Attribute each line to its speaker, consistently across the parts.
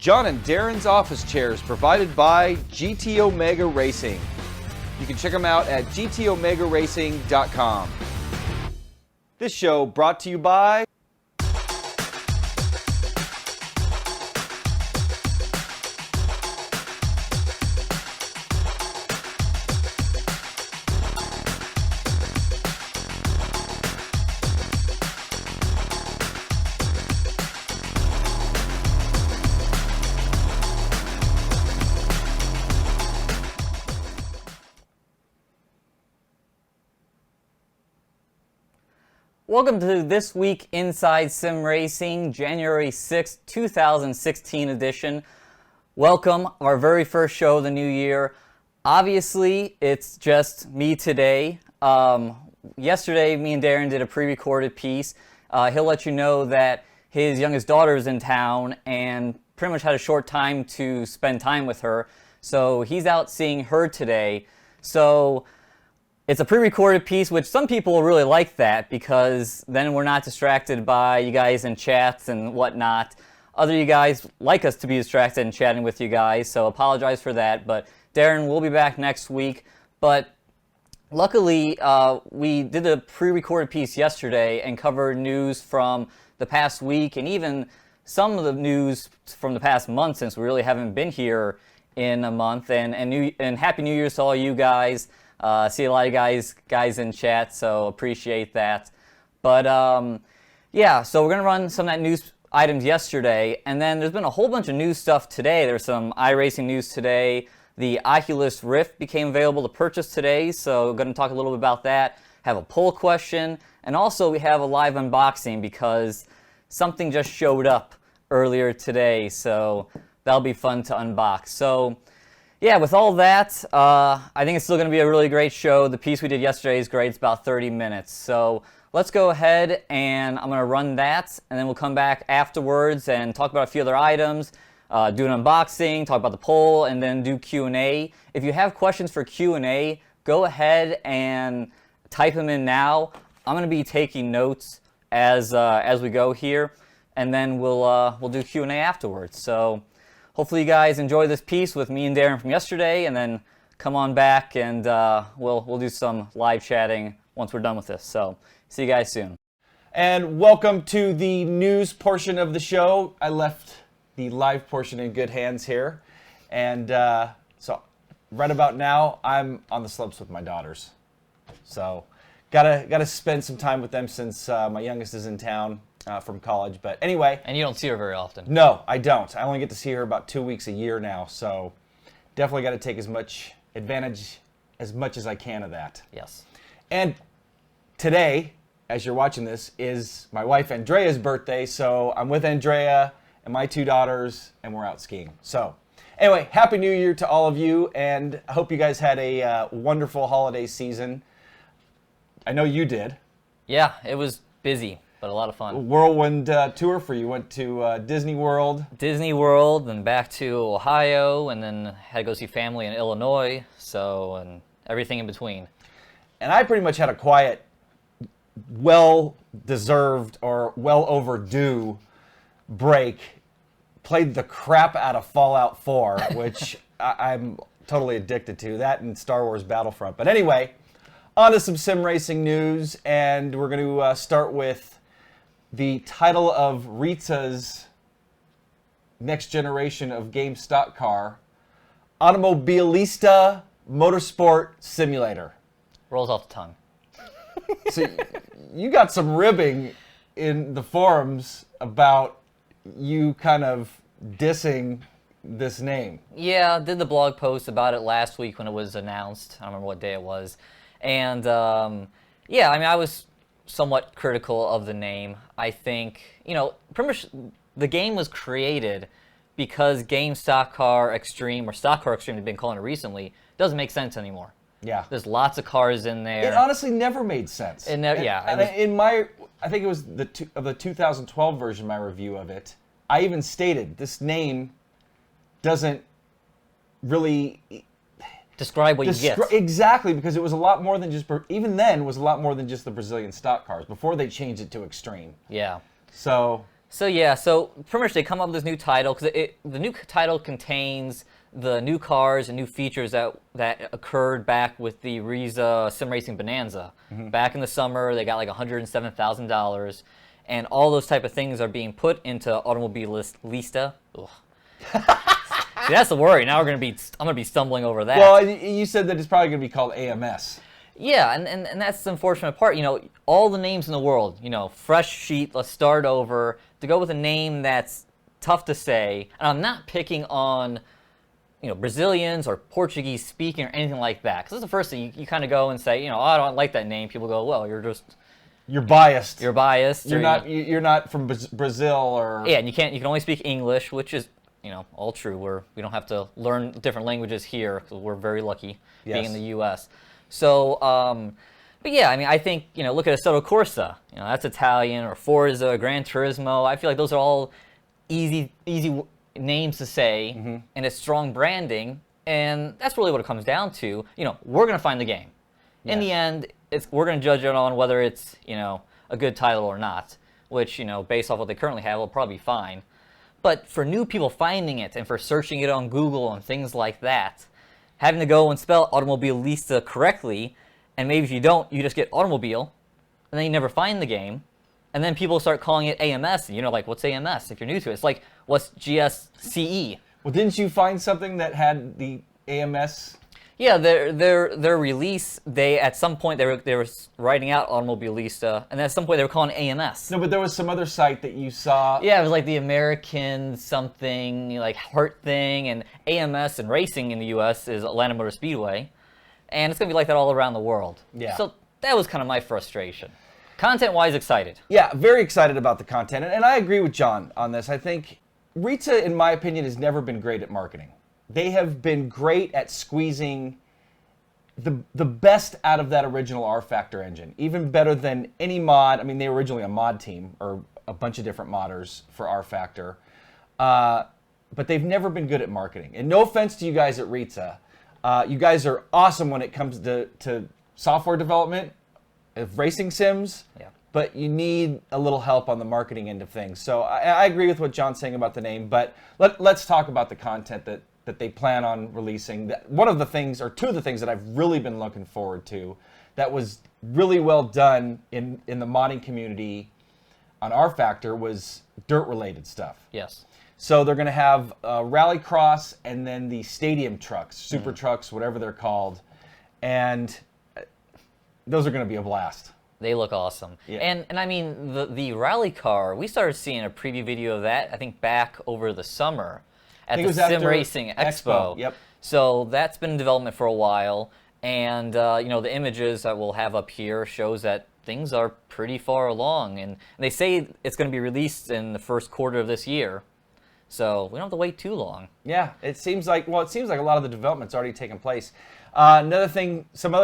Speaker 1: John and Darren's office chairs provided by GT Omega Racing. You can check them out at gtomegaracing.com. This show brought to you by
Speaker 2: Welcome to This Week Inside Sim Racing, January 6th, 2016 edition. Welcome, our very first show of the new year. Obviously, it's just me today. Yesterday, me and Darren did a pre-recorded piece. He'll let you know that his youngest daughter is in town and pretty much had a short time to spend time with her. So he's out seeing her today. So it's a pre-recorded piece, which some people really like that because then we're not distracted by you guys in chats and whatnot. Other you guys like us to be distracted and chatting with you guys, so apologize for that. But Darren will be back next week. But luckily, we did a pre-recorded piece yesterday and covered news from the past week and even some of the news from the past month since we really haven't been here in a month. And Happy New Year's to all you guys. See a lot of guys in chat, so appreciate that. But yeah, so we're gonna run some of that news items yesterday, and then there's been a whole bunch of news stuff today. There's some iRacing news today. The Oculus Rift became available to purchase today, so we're gonna talk a little bit about that. Have a poll question, and also we have a live unboxing because something just showed up earlier today, so that'll be fun to unbox. So yeah, with all that, I think it's still going to be a really great show. The piece we did yesterday is great. It's about 30 minutes. So let's go ahead and I'm going to run that, and then we'll come back afterwards and talk about a few other items, do an unboxing, talk about the poll, and then do Q&A. If you have questions for Q&A, go ahead and type them in now. I'm going to be taking notes as we go here, and then we'll do Q&A afterwards. So hopefully you guys enjoy this piece with me and Darren from yesterday, and then come on back and we'll do some live chatting once we're done with this. So see you guys soon.
Speaker 1: And welcome to the news portion of the show. I left the live portion in good hands here. And so right about now, I'm on the slopes with my daughters. So gotta spend some time with them since my youngest is in town from college. But anyway.
Speaker 2: And you don't see her very often.
Speaker 1: No, I don't. I only get to see her about 2 weeks a year now. So definitely got to take as much advantage as I can of that.
Speaker 2: Yes.
Speaker 1: And today, as you're watching this, is my wife Andrea's birthday. So I'm with Andrea and my two daughters, and we're out skiing. So anyway, Happy New Year to all of you, and I hope you guys had a wonderful holiday season. I know you did.
Speaker 2: Yeah, it was busy, but a lot of fun.
Speaker 1: Whirlwind tour for you. Went to Disney World.
Speaker 2: Disney World, then back to Ohio, and then had to go see family in Illinois, and everything in between.
Speaker 1: And I pretty much had a quiet, well-deserved or well-overdue break. Played the crap out of Fallout 4, which I'm totally addicted to. That and Star Wars Battlefront. But anyway, on to some sim racing news, and we're going to start with the title of Reiza's next generation of game stock car, Automobilista Motorsport Simulator.
Speaker 2: Rolls off the tongue.
Speaker 1: So you got some ribbing in the forums about you kind of dissing this name.
Speaker 2: Yeah, I did the blog post about it last week when it was announced. I don't remember what day it was. And yeah, I mean, I was somewhat critical of the name. I think, pretty much the game was created because Game Stock Car Extreme, or Stock Car Extreme, they've been calling it recently, doesn't make sense anymore.
Speaker 1: Yeah.
Speaker 2: There's lots of cars in there.
Speaker 1: It honestly never made sense. I think it was the 2012 version, my review of it, I even stated this name doesn't really
Speaker 2: describe what you get.
Speaker 1: Exactly, because it was a lot more than just, was a lot more than just the Brazilian stock cars before they changed it to Extreme.
Speaker 2: Yeah.
Speaker 1: So
Speaker 2: So yeah, so pretty much they come up with this new title because the new title contains the new cars and new features that occurred back with the Reiza Sim Racing Bonanza. Back in the summer, they got like $107,000, and all those type of things are being put into Automobilista. Ugh. See, that's the worry. Now I'm gonna be stumbling over that.
Speaker 1: Well, you said that it's probably going to be called AMS.
Speaker 2: Yeah, and that's the unfortunate part. You know, all the names in the world, you know, fresh sheet, let's start over. To go with a name that's tough to say, and I'm not picking on, you know, Brazilians or Portuguese speaking or anything like that. Because that's the first thing you kind of go and say, you know, oh, I don't like that name. People go, well, you're
Speaker 1: biased.
Speaker 2: You're biased.
Speaker 1: You're not from Brazil or.
Speaker 2: Yeah, and you can only speak English, which is, you know, all true. We don't have to learn different languages here because we're very lucky being in the U.S. So, but yeah, I mean, I think, you know, look at Assetto Corsa. You know, that's Italian, or Forza, Gran Turismo. I feel like those are all easy names to say, and it's strong branding, and that's really what it comes down to. You know, we're going to find the game. In the end, we're going to judge it on whether it's, you know, a good title or not, which, you know, based off what they currently have, will probably be fine. But for new people finding it and for searching it on Google and things like that, having to go and spell Automobilista correctly, and maybe if you don't, you just get automobile, and then you never find the game, and then people start calling it AMS, and you know, like, what's AMS if you're new to it? It's like, what's GSCE?
Speaker 1: Well, didn't you find something that had the AMS?
Speaker 2: Yeah, their release, at some point they were writing out Automobilista, and at some point they were calling it AMS.
Speaker 1: No, but there was some other site that you saw.
Speaker 2: Yeah, it was like the American something, like Heart thing, and AMS and racing in the U.S. is Atlanta Motor Speedway, and it's going to be like that all around the world.
Speaker 1: Yeah.
Speaker 2: So that was kind of my frustration. Content-wise, excited.
Speaker 1: Yeah, very excited about the content, and I agree with John on this. I think Reiza, in my opinion, has never been great at marketing. They have been great at squeezing the best out of that original R-Factor engine, even better than any mod. I mean, they were originally a mod team, or a bunch of different modders for R-Factor, but they've never been good at marketing. And no offense to you guys at Reiza, you guys are awesome when it comes to software development, of racing sims, but you need a little help on the marketing end of things. So I agree with what John's saying about the name, but let's talk about the content that they plan on releasing. One of the things, or two of the things that I've really been looking forward to, that was really well done in the modding community on R-Factor, was dirt-related stuff.
Speaker 2: Yes.
Speaker 1: So they're going to have rallycross and then the stadium trucks, super trucks, whatever they're called, and those are going to be a blast.
Speaker 2: They look awesome.
Speaker 1: Yeah.
Speaker 2: And I mean, the rally car, we started seeing a preview video of that, I think, back over the summer at the Sim Racing Expo.
Speaker 1: Yep.
Speaker 2: So that's been in development for a while, and you know, the images that we'll have up here shows that things are pretty far along, and they say it's going to be released in the first quarter of this year. So we don't have to wait too long.
Speaker 1: Yeah, it seems like a lot of the development's already taken place. Some other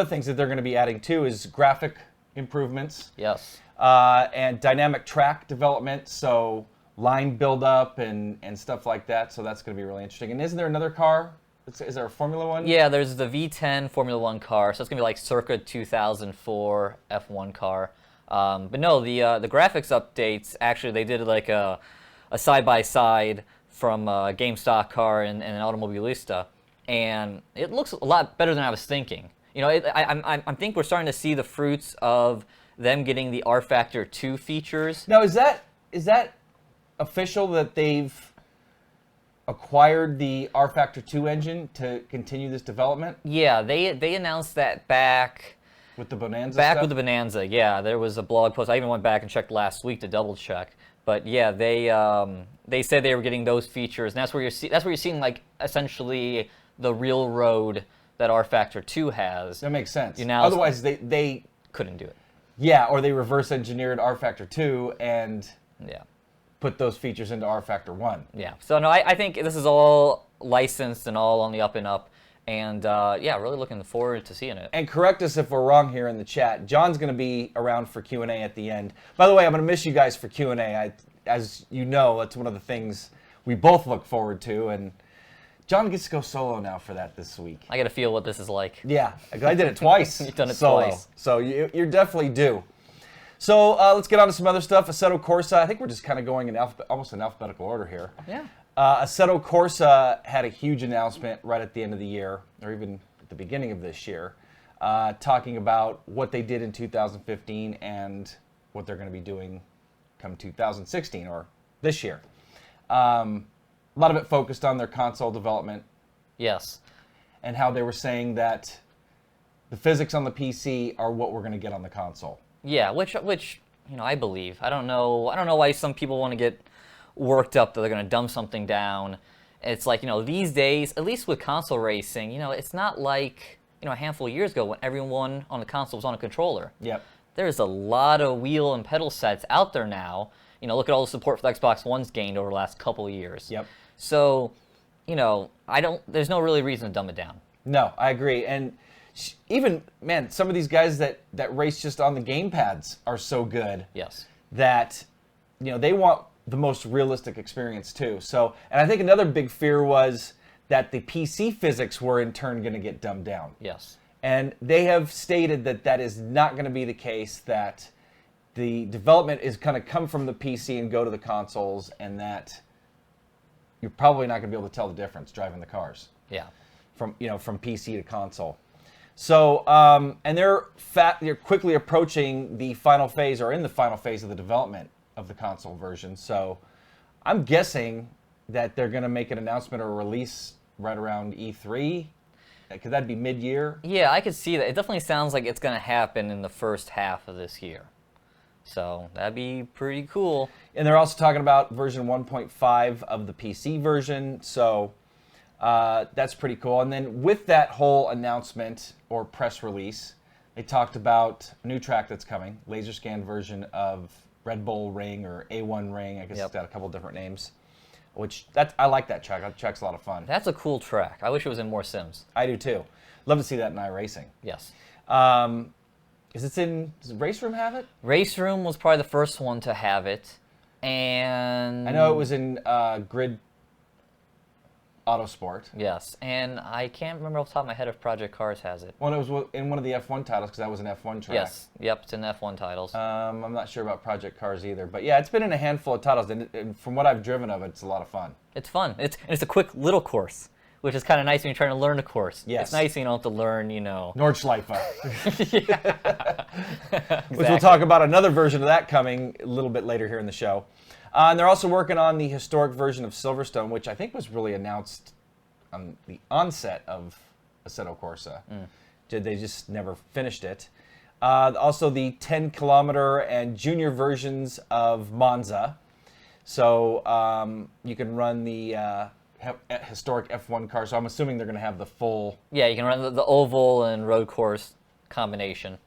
Speaker 1: things that they're going to be adding too is graphic improvements.
Speaker 2: Yes.
Speaker 1: And dynamic track development, so line buildup and stuff like that. So that's going to be really interesting. And isn't there another car? Is there a Formula One?
Speaker 2: Yeah, there's the V10 Formula One car. So it's going to be like circa 2004 F1 car. But no, the graphics updates, actually, they did like a side-by-side from a GameStop car and an Automobilista. And it looks a lot better than I was thinking. You know, I think we're starting to see the fruits of them getting the R-Factor 2 features.
Speaker 1: Now, is that official that they've acquired the R-Factor 2 engine to continue this development?
Speaker 2: Yeah, they announced that back
Speaker 1: with the Bonanza
Speaker 2: Back
Speaker 1: stuff?
Speaker 2: with the Bonanza, yeah. There was a blog post. I even went back and checked last week to double check. But yeah, they said they were getting those features, and that's where you're seeing like essentially the real road that R-Factor 2 has.
Speaker 1: That makes sense.
Speaker 2: You now
Speaker 1: Otherwise, they
Speaker 2: couldn't do it.
Speaker 1: Yeah, or they reverse engineered R-Factor 2 and put those features into R-Factor 1.
Speaker 2: Yeah. So no, I think this is all licensed and all on the up and up. And yeah, really looking forward to seeing it.
Speaker 1: And correct us if we're wrong here in the chat. John's going to be around for Q&A at the end. By the way, I'm going to miss you guys for Q&A. As you know, that's one of the things we both look forward to. And John gets to go solo now for that this week.
Speaker 2: I got to feel what this is like.
Speaker 1: Yeah, I did it twice.
Speaker 2: You've done it
Speaker 1: solo.
Speaker 2: twice.
Speaker 1: So you're definitely due. So let's get on to some other stuff. Assetto Corsa. I think we're just kind of going in almost in alphabetical order here.
Speaker 2: Yeah.
Speaker 1: Assetto Corsa had a huge announcement right at the end of the year, or even at the beginning of this year, talking about what they did in 2015 and what they're going to be doing come 2016, or this year. A lot of it focused on their console development.
Speaker 2: Yes.
Speaker 1: And how they were saying that the physics on the PC are what we're going to get on the console.
Speaker 2: Yeah, which I believe. I don't know why some people want to get worked up that they're going to dumb something down. It's like, these days, at least with console racing, it's not like, a handful of years ago when everyone on the console was on a controller.
Speaker 1: Yep.
Speaker 2: There's a lot of wheel and pedal sets out there now. Look at all the support for the Xbox One's gained over the last couple of years.
Speaker 1: Yep.
Speaker 2: So, there's no really reason to dumb it down.
Speaker 1: No, I agree. And even, man, some of these guys that race just on the gamepads are so good.
Speaker 2: Yes.
Speaker 1: That, they want the most realistic experience too. So, and I think another big fear was that the PC physics were in turn going to get dumbed down.
Speaker 2: Yes.
Speaker 1: And they have stated that that is not going to be the case, that the development is going to come from the PC and go to the consoles, and that you're probably not going to be able to tell the difference driving the cars.
Speaker 2: Yeah.
Speaker 1: From PC to console. So, and they're quickly approaching the final phase, or in the final phase of the development of the console version. So, I'm guessing that they're going to make an announcement or a release right around E3. Could that be mid-year?
Speaker 2: Yeah, I could see that. It definitely sounds like it's going to happen in the first half of this year. So that'd be pretty cool.
Speaker 1: And they're also talking about version 1.5 of the PC version. So that's pretty cool. And then with that whole announcement or press release, they talked about a new track that's coming, laser scan version of Red Bull Ring or A1 Ring. I guess It's got a couple different names. I like that track. That track's a lot of fun.
Speaker 2: That's a cool track. I wish it was in more sims.
Speaker 1: I do too. Love to see that in iRacing.
Speaker 2: Yes.
Speaker 1: Does RaceRoom have it?
Speaker 2: RaceRoom was probably the first one to have it, and
Speaker 1: I know it was in Grid Autosport.
Speaker 2: Yes, and I can't remember off the top of my head if Project Cars has it.
Speaker 1: Well, it was in one of the F1 titles, because that was an F1 track.
Speaker 2: Yes, yep, it's in F1 titles.
Speaker 1: I'm not sure about Project Cars either, but yeah, it's been in a handful of titles, and from what I've driven of it, it's a lot of fun.
Speaker 2: It's fun. It's a quick little course, which is kind of nice when you're trying to learn a course.
Speaker 1: Yes.
Speaker 2: It's nice when you don't have to learn,
Speaker 1: Nordschleife.
Speaker 2: Exactly.
Speaker 1: Which we'll talk about another version of that coming a little bit later here in the show. And they're also working on the historic version of Silverstone, which I think was really announced on the onset of Assetto Corsa. They just never finished it. Also the 10-kilometer and junior versions of Monza. So you can run the historic F1 car. So I'm assuming they're going to have the full...
Speaker 2: Yeah, you can run the oval and road course combination.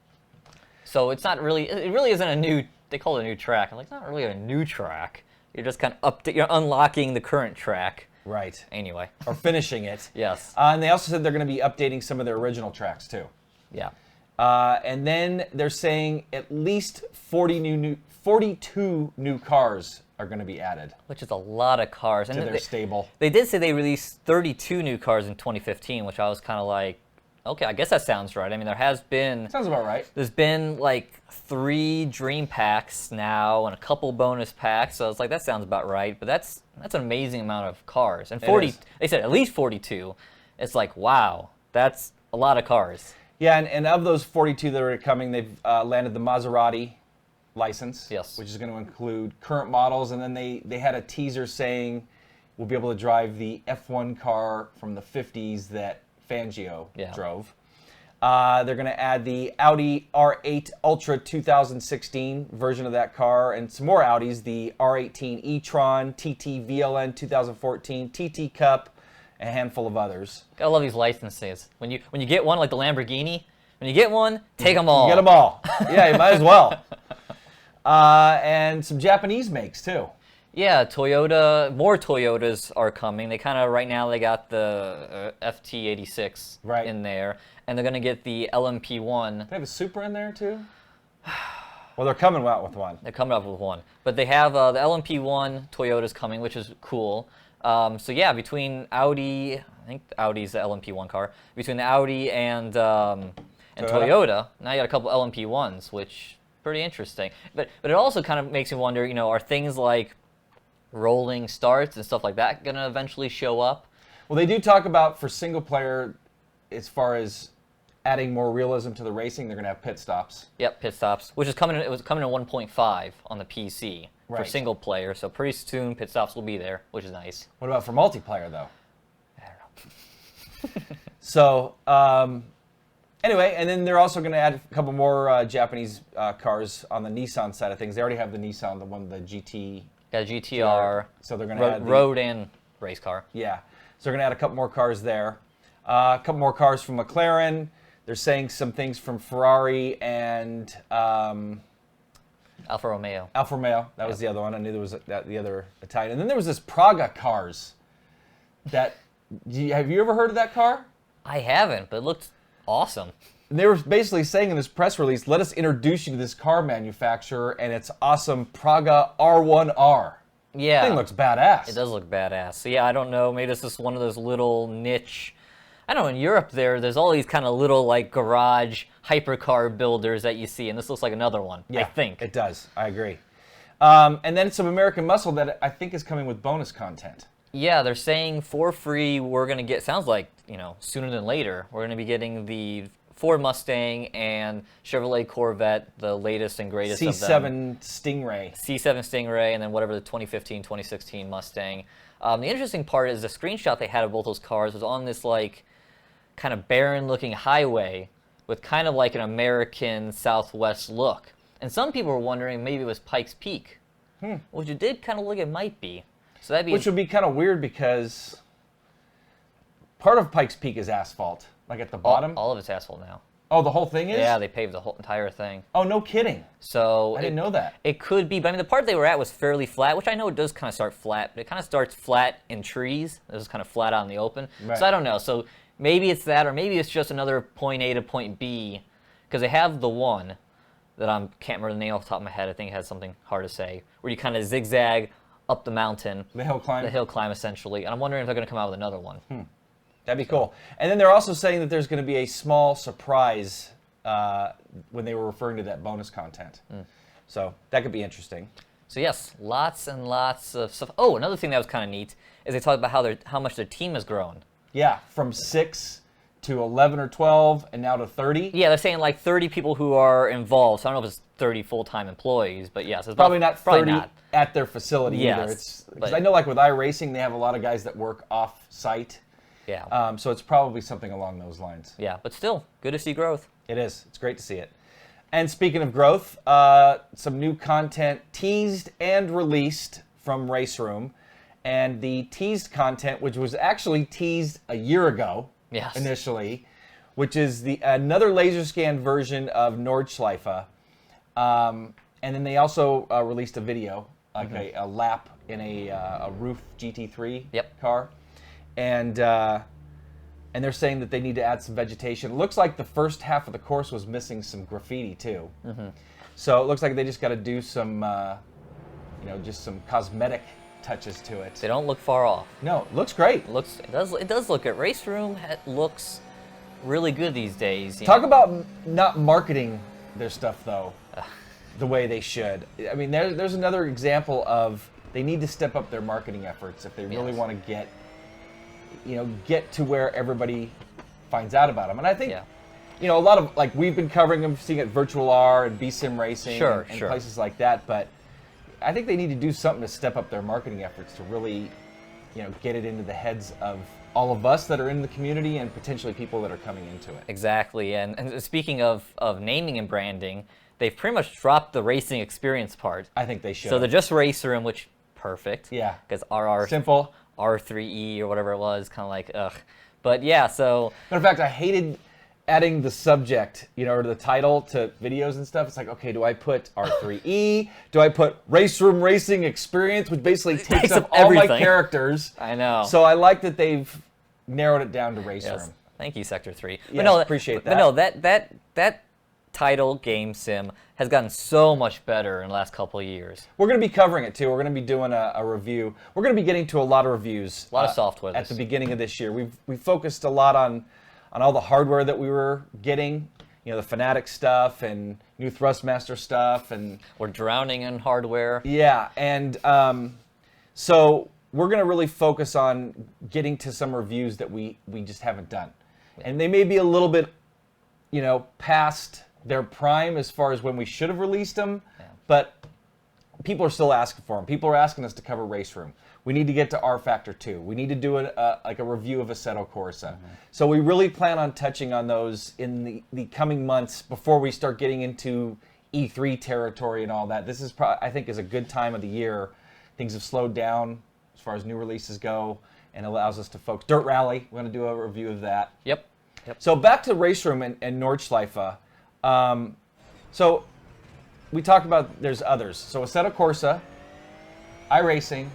Speaker 2: So it really isn't a new, they call it a new track. I'm like, it's not really a new track. You're just kind of you're unlocking the current track.
Speaker 1: Right.
Speaker 2: Anyway.
Speaker 1: Or finishing it.
Speaker 2: Yes.
Speaker 1: And they also said they're going to be updating some of their original tracks too.
Speaker 2: Yeah.
Speaker 1: And then they're saying at least 42 new cars are going to be added.
Speaker 2: Which is a lot of cars.
Speaker 1: To their stable.
Speaker 2: They did say they released 32 new cars in 2015, which I was kind of like, okay, I guess that sounds right. I mean,
Speaker 1: Sounds about right.
Speaker 2: There's been like 3 dream packs now and a couple bonus packs, so it's like, that sounds about right. But that's an amazing amount of cars. And they said at least 42. It's like, wow, that's a lot of cars.
Speaker 1: Yeah, and of those 42 that are coming, they've landed the Maserati license,
Speaker 2: yes,
Speaker 1: which is going to include current models, and then they had a teaser saying we'll be able to drive the F1 car from the 50s that Fangio drove. They're going to add the Audi R8 Ultra 2016 version of that car, and some more Audis, the R18 e-tron, TT VLN 2014, TT Cup, a handful of others.
Speaker 2: I love these licenses. When you get one, like the Lamborghini, when you get one, take them all.
Speaker 1: You get them all. Yeah, you might as well. And some Japanese makes, too.
Speaker 2: Yeah, more Toyotas are coming. They kind of, right now, they got the FT86 in there. And they're going to get the LMP1.
Speaker 1: They have a Supra in there, too? Well, they're coming out with one.
Speaker 2: They're coming up with one. But they have the LMP1 Toyotas coming, which is cool. So yeah, between Audi, I think Audi's the LMP1 car. Between the Audi and Toyota, now you got a couple LMP1s, which pretty interesting. But it also kind of makes me wonder, are things like rolling starts and stuff like that going to eventually show up?
Speaker 1: Well, they do talk about for single player, as far as adding more realism to the racing, they're going to have pit stops.
Speaker 2: Yep, pit stops, which is coming. It was coming in 1.5 on the PC for
Speaker 1: Right.
Speaker 2: single player. So pretty soon, pit stops will be there, which is nice.
Speaker 1: What about for multiplayer, though?
Speaker 2: I don't know.
Speaker 1: So, anyway, and then they're also going to add a couple more Japanese cars on the Nissan side of things. They already have the Nissan, the GT.
Speaker 2: Yeah, GTR.
Speaker 1: So they're going to add
Speaker 2: road and race car.
Speaker 1: Yeah. So they're going to add a couple more cars there. A couple more cars from McLaren. They're saying some things from Ferrari and
Speaker 2: Alfa Romeo.
Speaker 1: Alfa Romeo. That was the other one. I knew there was the other Italian. And then there was this Praga cars. Have you ever heard of that car?
Speaker 2: I haven't, but it looked awesome.
Speaker 1: And they were basically saying in this press release, let us introduce you to this car manufacturer, and it's awesome Praga R1R.
Speaker 2: Yeah.
Speaker 1: That thing looks badass.
Speaker 2: It does look badass. So yeah, I don't know. Maybe this is one of those little niche. I don't know. In Europe, there's all these kind of little like garage hypercar builders that you see, and this looks like another one.
Speaker 1: Yeah,
Speaker 2: I think
Speaker 1: it does. I agree. And then some American Muscle that I think is coming with bonus content.
Speaker 2: Yeah, they're saying for free we're gonna get. Sounds like sooner than later we're gonna be getting the Ford Mustang and Chevrolet Corvette, the latest and greatest of them.
Speaker 1: C7 Stingray.
Speaker 2: C7 Stingray, and then whatever the 2015, 2016 Mustang. The interesting part is the screenshot they had of both those cars was on this like kind of barren-looking highway with kind of like an American Southwest look. And some people were wondering maybe it was Pikes Peak, which it did kind of look it might be. So that'd be
Speaker 1: Which would be kind of weird because part of Pikes Peak is asphalt, like at the bottom.
Speaker 2: all of it's asphalt now.
Speaker 1: Oh, the whole thing is?
Speaker 2: Yeah, they paved the whole entire thing.
Speaker 1: Oh, no kidding.
Speaker 2: So
Speaker 1: I didn't know that.
Speaker 2: It could be, but I mean, the part they were at was fairly flat, which I know it does kind of start flat, but it kind of starts flat in trees. It was kind of flat out in the open.
Speaker 1: Right.
Speaker 2: So I don't know. So maybe it's that, or maybe it's just another point A to point B, because they have the one that I can't remember the name off the top of my head. I think it has something hard to say, where you kind of zigzag up the mountain.
Speaker 1: The hill climb?
Speaker 2: The hill climb, essentially. And I'm wondering if they're going to come out with another one.
Speaker 1: That'd be cool. And then they're also saying that there's going to be a small surprise when they were referring to that bonus content. So that could be interesting.
Speaker 2: So yes, lots and lots of stuff. Oh, another thing that was kind of neat is they talked about how much their team has grown.
Speaker 1: Yeah, from 6 to 11 or 12 and now to 30.
Speaker 2: Yeah, they're saying like 30 people who are involved. So I don't know if it's 30 full-time employees, but yes, it's
Speaker 1: Probably not 30
Speaker 2: probably not.
Speaker 1: at their facility
Speaker 2: Yes,
Speaker 1: either. Because
Speaker 2: but-
Speaker 1: I know like with iRacing, they have a lot of guys that work off-site.
Speaker 2: Yeah.
Speaker 1: So it's probably something along those lines.
Speaker 2: Yeah, but still, good to see growth.
Speaker 1: It is. It's great to see it. And speaking of growth, some new content teased and released from RaceRoom. And the teased content, which was actually teased a year ago
Speaker 2: Yes.
Speaker 1: initially, which is another laser scan version of Nordschleife. And then they also released a video, like a lap in a roof GT3
Speaker 2: Yep.
Speaker 1: car. And they're saying that they need to add some vegetation. It looks like the first half of the course was missing some graffiti too. So it looks like they just got to do some, just some cosmetic touches to it.
Speaker 2: They don't look far off.
Speaker 1: No, it looks great.
Speaker 2: It does look good. RaceRoom looks really good these days.
Speaker 1: Talk about not marketing their stuff though, the way they should. I mean, there's another example of they need to step up their marketing efforts if they really
Speaker 2: Yes.
Speaker 1: want to get to where everybody finds out about them. And I think,
Speaker 2: Yeah.
Speaker 1: a lot of, like, we've been covering them, seeing it Virtual R and B-Sim Racing
Speaker 2: Sure,
Speaker 1: and
Speaker 2: sure.
Speaker 1: places like that, but I think they need to do something to step up their marketing efforts to really, get it into the heads of all of us that are in the community and potentially people that are coming into it.
Speaker 2: Exactly. And speaking of naming and branding, they've pretty much dropped the racing experience part.
Speaker 1: I think they should.
Speaker 2: So they're just RaceRoom, which perfect.
Speaker 1: Yeah.
Speaker 2: Because RR
Speaker 1: Simple.
Speaker 2: R3E or whatever it was, kind of like ugh. But yeah, so
Speaker 1: Matter of fact, I hated adding the subject, or the title to videos and stuff. It's like, okay, do I put R3E? Do I put RaceRoom Racing Experience, which basically takes up all my
Speaker 2: everything.
Speaker 1: characters?
Speaker 2: I know.
Speaker 1: So I like that they've narrowed it down to RaceRoom.
Speaker 2: Yes. Thank you, Sector 3.
Speaker 1: Yes, appreciate
Speaker 2: But no, that title, Game Sim, has gotten so much better in the last couple of years.
Speaker 1: We're going to be covering it too. We're going to be doing a review. We're going to be getting to a lot of reviews.
Speaker 2: A lot of software
Speaker 1: at the beginning of this year. We focused a lot on all the hardware that we were getting. the Fanatic stuff and new Thrustmaster stuff, and
Speaker 2: We're drowning in hardware.
Speaker 1: yeah, and so we're going to really focus on getting to some reviews that we just haven't done, and they may be a little bit, past their prime as far as when we should have released them, but people are still asking for them. People are asking us to cover RaceRoom. We need to get to R Factor 2. We need to do a review of Assetto Corsa. So we really plan on touching on those in the coming months before we start getting into E3 territory and all that. This is I think is a good time of the year. Things have slowed down as far as new releases go, and allows us to focus. Dirt Rally, we're going to do a review of that.
Speaker 2: Yep.
Speaker 1: So back to RaceRoom and Nordschleife. So we talked about there's others. So Assetto Corsa, iRacing,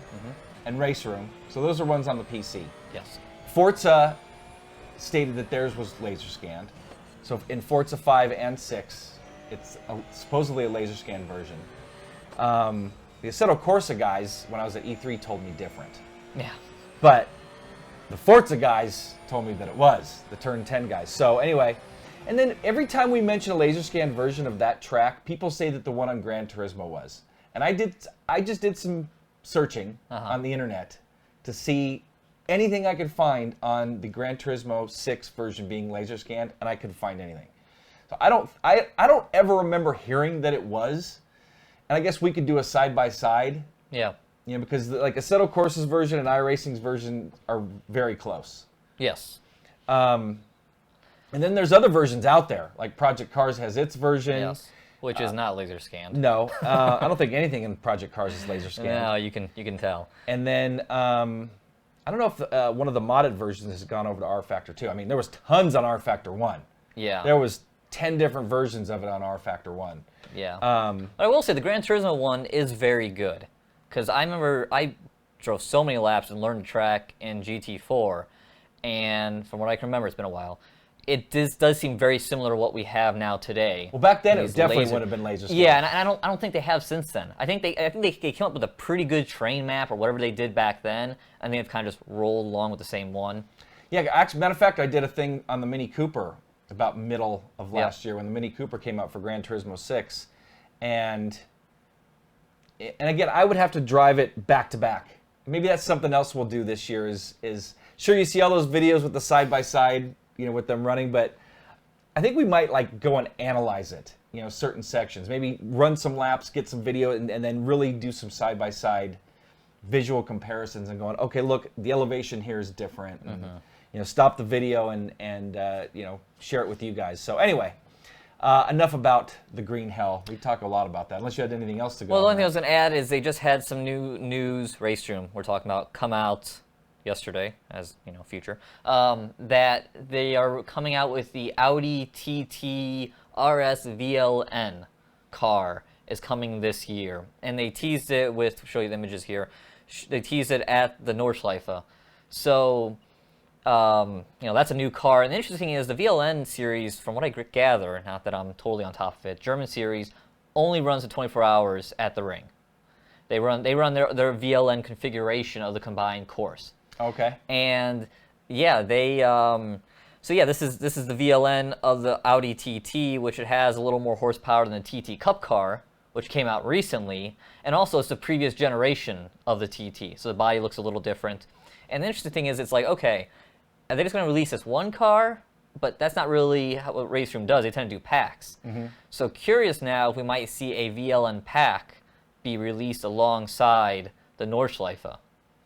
Speaker 1: and RaceRoom. So those are ones on the PC.
Speaker 2: Yes.
Speaker 1: Forza stated that theirs was laser scanned. So in Forza 5 and 6, it's supposedly a laser scan version. The Assetto Corsa guys, when I was at E3, told me different.
Speaker 2: Yeah.
Speaker 1: But the Forza guys told me that it was, the Turn 10 guys. So anyway, and then every time we mention a laser scan version of that track, people say that the one on Gran Turismo was. And I just did some searching on the internet to see anything I could find on the Gran Turismo 6 version being laser scanned, and I couldn't find anything. So I don't ever remember hearing that it was. And I guess we could do a side by side.
Speaker 2: Yeah.
Speaker 1: Because like Assetto Corsa's version and iRacing's version are very close.
Speaker 2: Yes.
Speaker 1: And then there's other versions out there, like Project Cars has its version.
Speaker 2: Yes. Which is not laser scanned.
Speaker 1: No, I don't think anything in Project Cars is laser scanned.
Speaker 2: No, you can tell.
Speaker 1: And then I don't know if one of the modded versions has gone over to R Factor 2. I mean, there was tons on R Factor 1.
Speaker 2: Yeah.
Speaker 1: There was 10 different versions of it on R Factor 1.
Speaker 2: Yeah. I will say the Gran Turismo one is very good, because I remember I drove so many laps and learned the track in GT4, and from what I can remember, it's been a while. It does seem very similar to what we have now today.
Speaker 1: Well, back then it definitely would have been laser scanned.
Speaker 2: Yeah, and I don't think they have since then. I think they came up with a pretty good train map or whatever they did back then, and they've kind of just rolled along with the same one.
Speaker 1: Yeah, actually, matter of fact, I did a thing on the Mini Cooper about middle of last year when the Mini Cooper came out for Gran Turismo 6, and again, I would have to drive it back to back. Maybe that's something else we'll do this year. Is sure you see all those videos with the side by side, with them running, but I think we might go and analyze it, certain sections. Maybe run some laps, get some video, and then really do some side by side visual comparisons and going, okay, look, the elevation here is different. And, stop the video and share it with you guys. So anyway, enough about the Green Hell. We talk a lot about that. Unless you had anything else to go.
Speaker 2: Well, the only thing I was going to add is they just had some new news. RaceRoom, we're talking about, come out yesterday, as future, that they are coming out with the Audi TT RS VLN car is coming this year, and they teased it with, show you the images here. They teased it at the Nordschleife. So, that's a new car. And the interesting thing is the VLN series, from what I gather, not that I'm totally on top of it, German series only runs for 24 hours at the ring. They run their VLN configuration of the combined course.
Speaker 1: Okay.
Speaker 2: And yeah, they this is the VLN of the Audi TT, which it has a little more horsepower than the TT Cup car, which came out recently, and also it's the previous generation of the TT, so the body looks a little different. And the interesting thing is, it's like, okay, are they just going to release this one car? But that's not really what RaceRoom does. They tend to do packs. So curious now if we might see a VLN pack be released alongside the Nordschleife.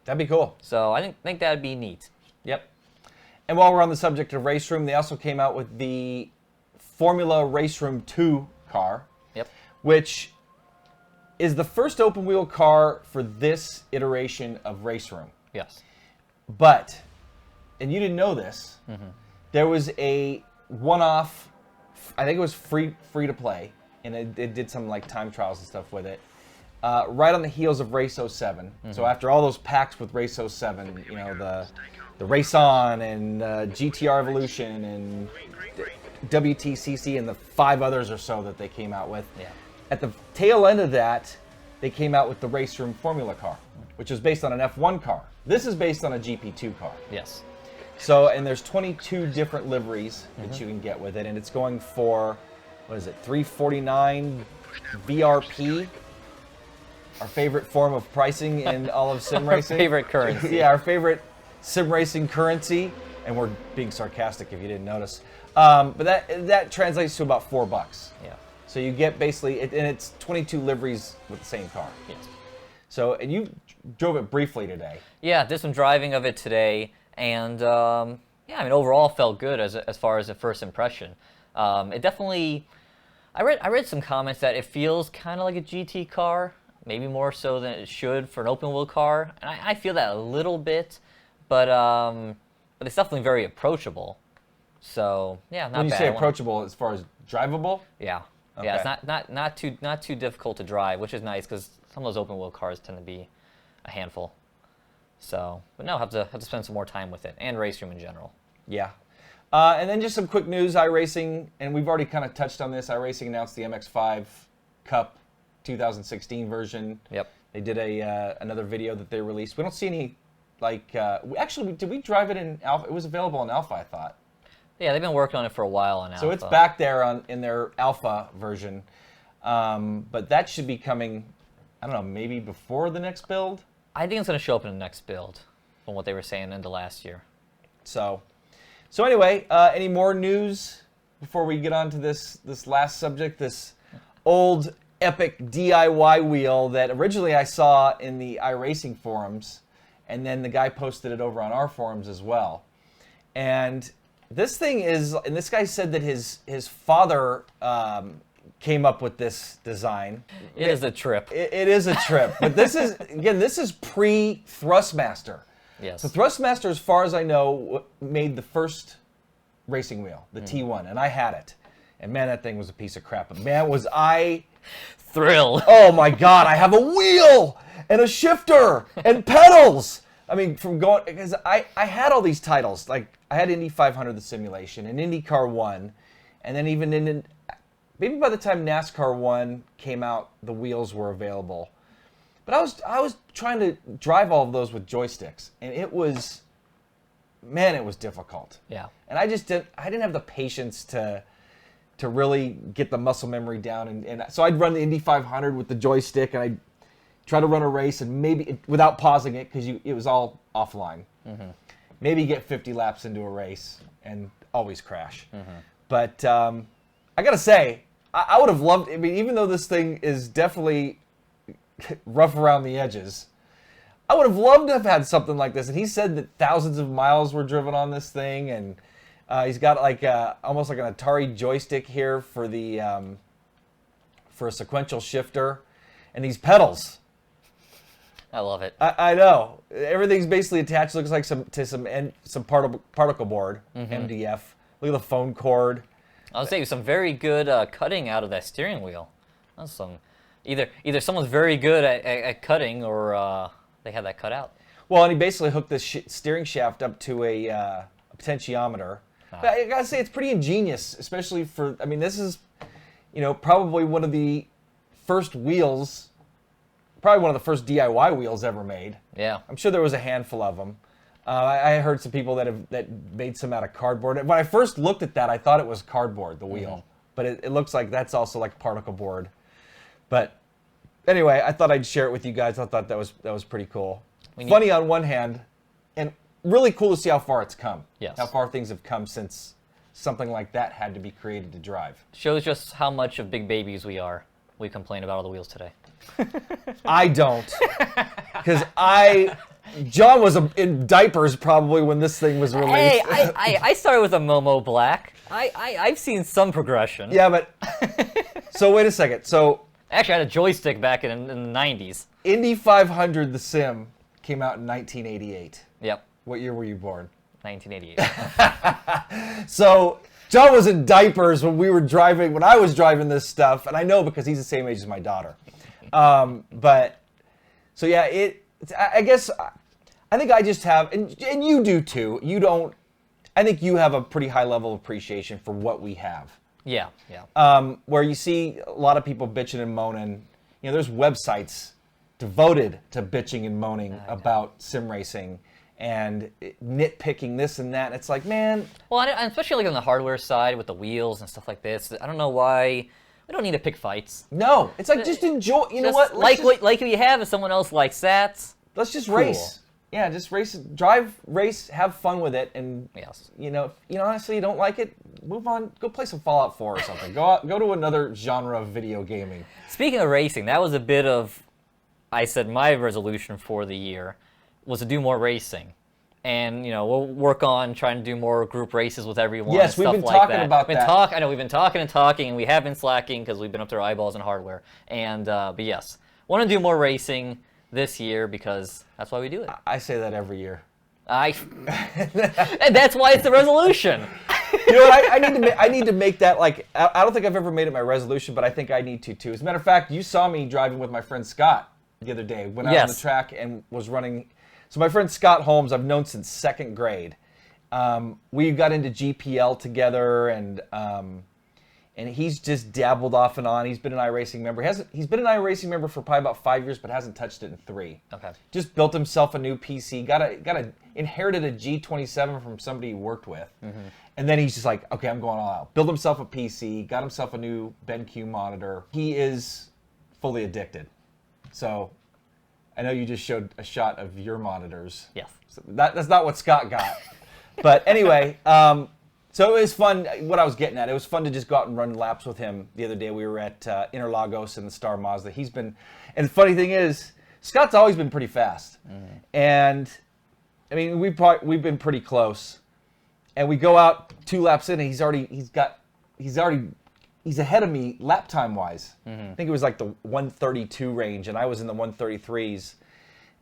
Speaker 1: That'd be cool.
Speaker 2: So I think that'd be neat.
Speaker 1: Yep. And while we're on the subject of RaceRoom, they also came out with the Formula RaceRoom 2 car.
Speaker 2: Yep.
Speaker 1: Which is the first open wheel car for this iteration of RaceRoom.
Speaker 2: Yes.
Speaker 1: But, and you didn't know this, there was a one-off, I think it was free to play, and it did some time trials and stuff with it. Right on the heels of Race 07. So after all those packs with Race 07, the Race On and GTR Evolution and WTCC and the 5 others or so that they came out with.
Speaker 2: Yeah.
Speaker 1: At the tail end of that, they came out with the RaceRoom Formula car, which is based on an F1 car. This is based on a GP2 car.
Speaker 2: Yes.
Speaker 1: So, and there's 22 different liveries that you can get with it, and it's going for, what is it, $349 VRP? Our favorite form of pricing in all of sim racing.
Speaker 2: Our favorite currency.
Speaker 1: Yeah, our favorite sim racing currency, and we're being sarcastic if you didn't notice. But that translates to about $4.
Speaker 2: Yeah.
Speaker 1: So you get basically, and it's 22 liveries with the same car.
Speaker 2: Yes.
Speaker 1: So, and you drove it briefly today.
Speaker 2: Yeah, did some driving of it today, and yeah, I mean overall felt good as far as the first impression. It definitely, I read some comments that it feels kind of like a GT car, maybe more so than it should for an open wheel car, and I feel that a little bit, but it's definitely very approachable. So yeah, not bad.
Speaker 1: When you say approachable, as far as drivable?
Speaker 2: Yeah.
Speaker 1: Okay.
Speaker 2: Yeah, it's not too difficult to drive, which is nice because some of those open wheel cars tend to be a handful. So, but no, have to spend some more time with it and RaceRoom in general.
Speaker 1: Yeah. And then just some quick news, iRacing, and we've already kind of touched on this. iRacing announced the MX-5 Cup 2016 version.
Speaker 2: Yep.
Speaker 1: They did another video that they released. We don't see any, like, actually, did we drive it in Alpha? It was available in Alpha, I thought.
Speaker 2: Yeah, they've been working on it for a while on Alpha.
Speaker 1: So it's back there in their Alpha version. But that should be coming, I don't know, maybe before the next build?
Speaker 2: I think it's going to show up in the next build, from what they were saying into last year.
Speaker 1: So anyway, any more news before we get on to this last subject? This old epic DIY wheel that originally I saw in the iRacing forums, and then the guy posted it over on our forums as well. And this thing is, and this guy said that his father came up with this design.
Speaker 2: It is a trip.
Speaker 1: It is a trip, but this is pre-Thrustmaster.
Speaker 2: Yes.
Speaker 1: So Thrustmaster, as far as I know, made the first racing wheel, the T1, and I had it. And man, that thing was a piece of crap. But man, was I
Speaker 2: thrilled.
Speaker 1: Oh my God, I have a wheel and a shifter and pedals. I mean, from going, because I had all these titles. Like, I had Indy 500, the simulation, and IndyCar 1, and then even maybe by the time NASCAR 1 came out, the wheels were available. But I was trying to drive all of those with joysticks, and it was difficult.
Speaker 2: Yeah.
Speaker 1: And I didn't have the patience to really get the muscle memory down, and so I'd run the Indy 500 with the joystick, and I'd try to run a race, and maybe without pausing it because it was all offline. Mm-hmm. Maybe get 50 laps into a race and always crash. Mm-hmm. But I gotta say, I would have loved. I mean, even though this thing is definitely rough around the edges, I would have loved to have had something like this. And he said that thousands of miles were driven on this thing, and he's got like almost like an Atari joystick here for the for a sequential shifter, and these pedals.
Speaker 2: I love it.
Speaker 1: I know everything's basically attached. Looks like some particle board, MDF. Look at the phone cord.
Speaker 2: I was saying some very good cutting out of that steering wheel. That's some either someone's very good at cutting, or they had that cut out.
Speaker 1: Well, and he basically hooked the steering shaft up to a potentiometer. But I gotta say, it's pretty ingenious, especially for. I mean, this is, probably one of the first wheels. Probably one of the first DIY wheels ever made.
Speaker 2: Yeah.
Speaker 1: I'm sure there was a handful of them. I heard some people that made some out of cardboard. When I first looked at that, I thought it was cardboard, the wheel. But it looks like that's also like particle board. But anyway, I thought I'd share it with you guys. I thought that was pretty cool. Funny on one hand, and really cool to see how far it's come.
Speaker 2: Yes.
Speaker 1: How far things have come since something like that had to be created to drive.
Speaker 2: Shows just how much of big babies we are. We complain about all the wheels today.
Speaker 1: I don't, because John was in diapers probably when this thing was released.
Speaker 2: Hey, I started with a Momo Black. I've seen some progression.
Speaker 1: Yeah, but so wait a second. So
Speaker 2: actually, I had a joystick back in the 90s.
Speaker 1: Indy 500, the sim, came out in 1988.
Speaker 2: Yep.
Speaker 1: What year were you born?
Speaker 2: 1988.
Speaker 1: So John was in diapers when I was driving this stuff, and I know because he's the same age as my daughter. But so yeah, I guess I think I just have, and you do too. I think you have a pretty high level of appreciation for what we have.
Speaker 2: Yeah.
Speaker 1: Where you see a lot of people bitching and moaning. There's websites devoted to bitching and moaning about sim racing, and nitpicking this and that. And it's like, man.
Speaker 2: Well, especially like on the hardware side with the wheels and stuff like this. I don't know why we don't need to pick fights.
Speaker 1: No, it's like just enjoy. You know what?
Speaker 2: Like what you have if someone else likes that.
Speaker 1: Let's just race. Yeah, just race, drive, race, have fun with it, and
Speaker 2: yes.
Speaker 1: Honestly, you don't like it, move on, go play some Fallout 4 or something. Go to another genre of video gaming.
Speaker 2: Speaking of racing, that was a bit of, I said my resolution for the year was to do more racing, and we'll work on trying to do more group races with everyone.
Speaker 1: Yes,
Speaker 2: and
Speaker 1: we've been
Speaker 2: stuff like
Speaker 1: talking
Speaker 2: that.
Speaker 1: about that.
Speaker 2: I know we've been talking and talking, and we have been slacking because we've been up to our eyeballs in hardware. And but yes, want to do more racing this year because that's why we do it.
Speaker 1: I say that every year.
Speaker 2: And that's why it's the resolution.
Speaker 1: You know what? I need to make that, like, I don't think I've ever made it my resolution, but I think I need to too. As a matter of fact, you saw me driving with my friend Scott the other day when I was on the track and was running. So my friend Scott Holmes, I've known since second grade. We got into GPL together, and he's just dabbled off and on. He's been an iRacing member. He's been an iRacing member for probably about 5 years, but hasn't touched it in 3.
Speaker 2: Okay.
Speaker 1: Just built himself a new PC. Inherited a G27 from somebody he worked with, and then he's just like, okay, I'm going all out. Built himself a PC. Got himself a new BenQ monitor. He is fully addicted. So, I know you just showed a shot of your monitors.
Speaker 2: Yes.
Speaker 1: So that's not what Scott got, but anyway. So it was fun. What I was getting at, it was fun to just go out and run laps with him. The other day we were at Interlagos in the Star Mazda. And the funny thing is, Scott's always been pretty fast, and I mean we've been pretty close. And we go out 2 laps in, and he's ahead of me lap time wise. I think it was like the 132 range, and I was in the 133s.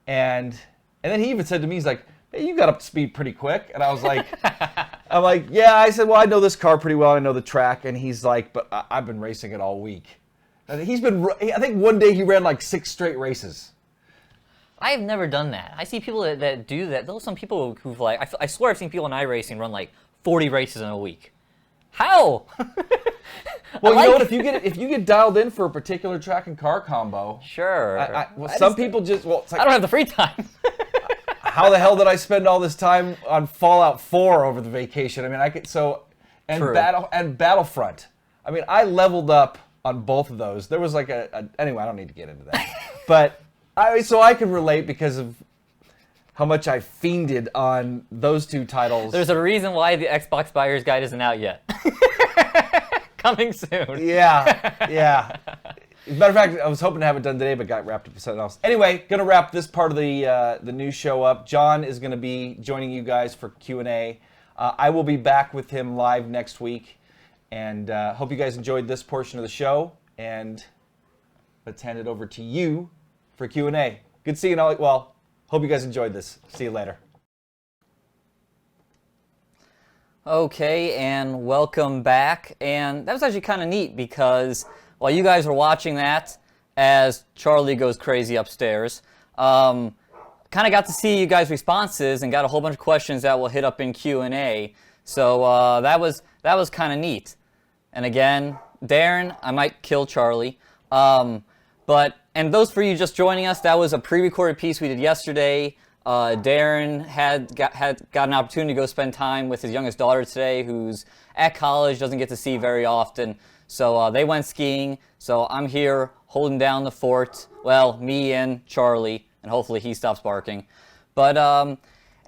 Speaker 1: And then he even said to me, he's like, hey, you got up to speed pretty quick. And I was like, yeah. I said, well, I know this car pretty well. I know the track. And he's like, but I've been racing it all week. And I think one day he ran like 6 straight races.
Speaker 2: I've never done that. I see people that do that. Those are some people who've like, I swear I've seen people in iRacing run like 40 races in a week. How?
Speaker 1: Well, you know what? If you get dialed in for a particular track and car combo.
Speaker 2: Sure.
Speaker 1: Some people just, it's like,
Speaker 2: I don't have the free time.
Speaker 1: How the hell did I spend all this time on Fallout 4 over the vacation? I mean, Battlefront. I mean, I leveled up on both of those. There was like anyway, I don't need to get into that. But I can relate because of how much I fiended on those 2 titles.
Speaker 2: There's a reason why the Xbox Buyer's Guide isn't out yet. Coming soon.
Speaker 1: Yeah. As a matter of fact, I was hoping to have it done today, but got wrapped up with something else. Anyway, going to wrap this part of the news show up. John is going to be joining you guys for Q&A. I will be back with him live next week, and hope you guys enjoyed this portion of the show. And let's hand it over to you for Q&A. Good seeing all. Well, hope you guys enjoyed this. See you later.
Speaker 2: Okay, and welcome back. And that was actually kind of neat because while you guys were watching that, as Charlie goes crazy upstairs, kind of got to see you guys' responses and got a whole bunch of questions that will hit up in Q&A. So that was kind of neat. And again, Darren, I might kill Charlie. And those for you just joining us, that was a pre-recorded piece we did yesterday. Darren had got an opportunity to go spend time with his youngest daughter today, who's at college, doesn't get to see very often. So they went skiing. So I'm here holding down the fort. Well, me and Charlie, and hopefully he stops barking. But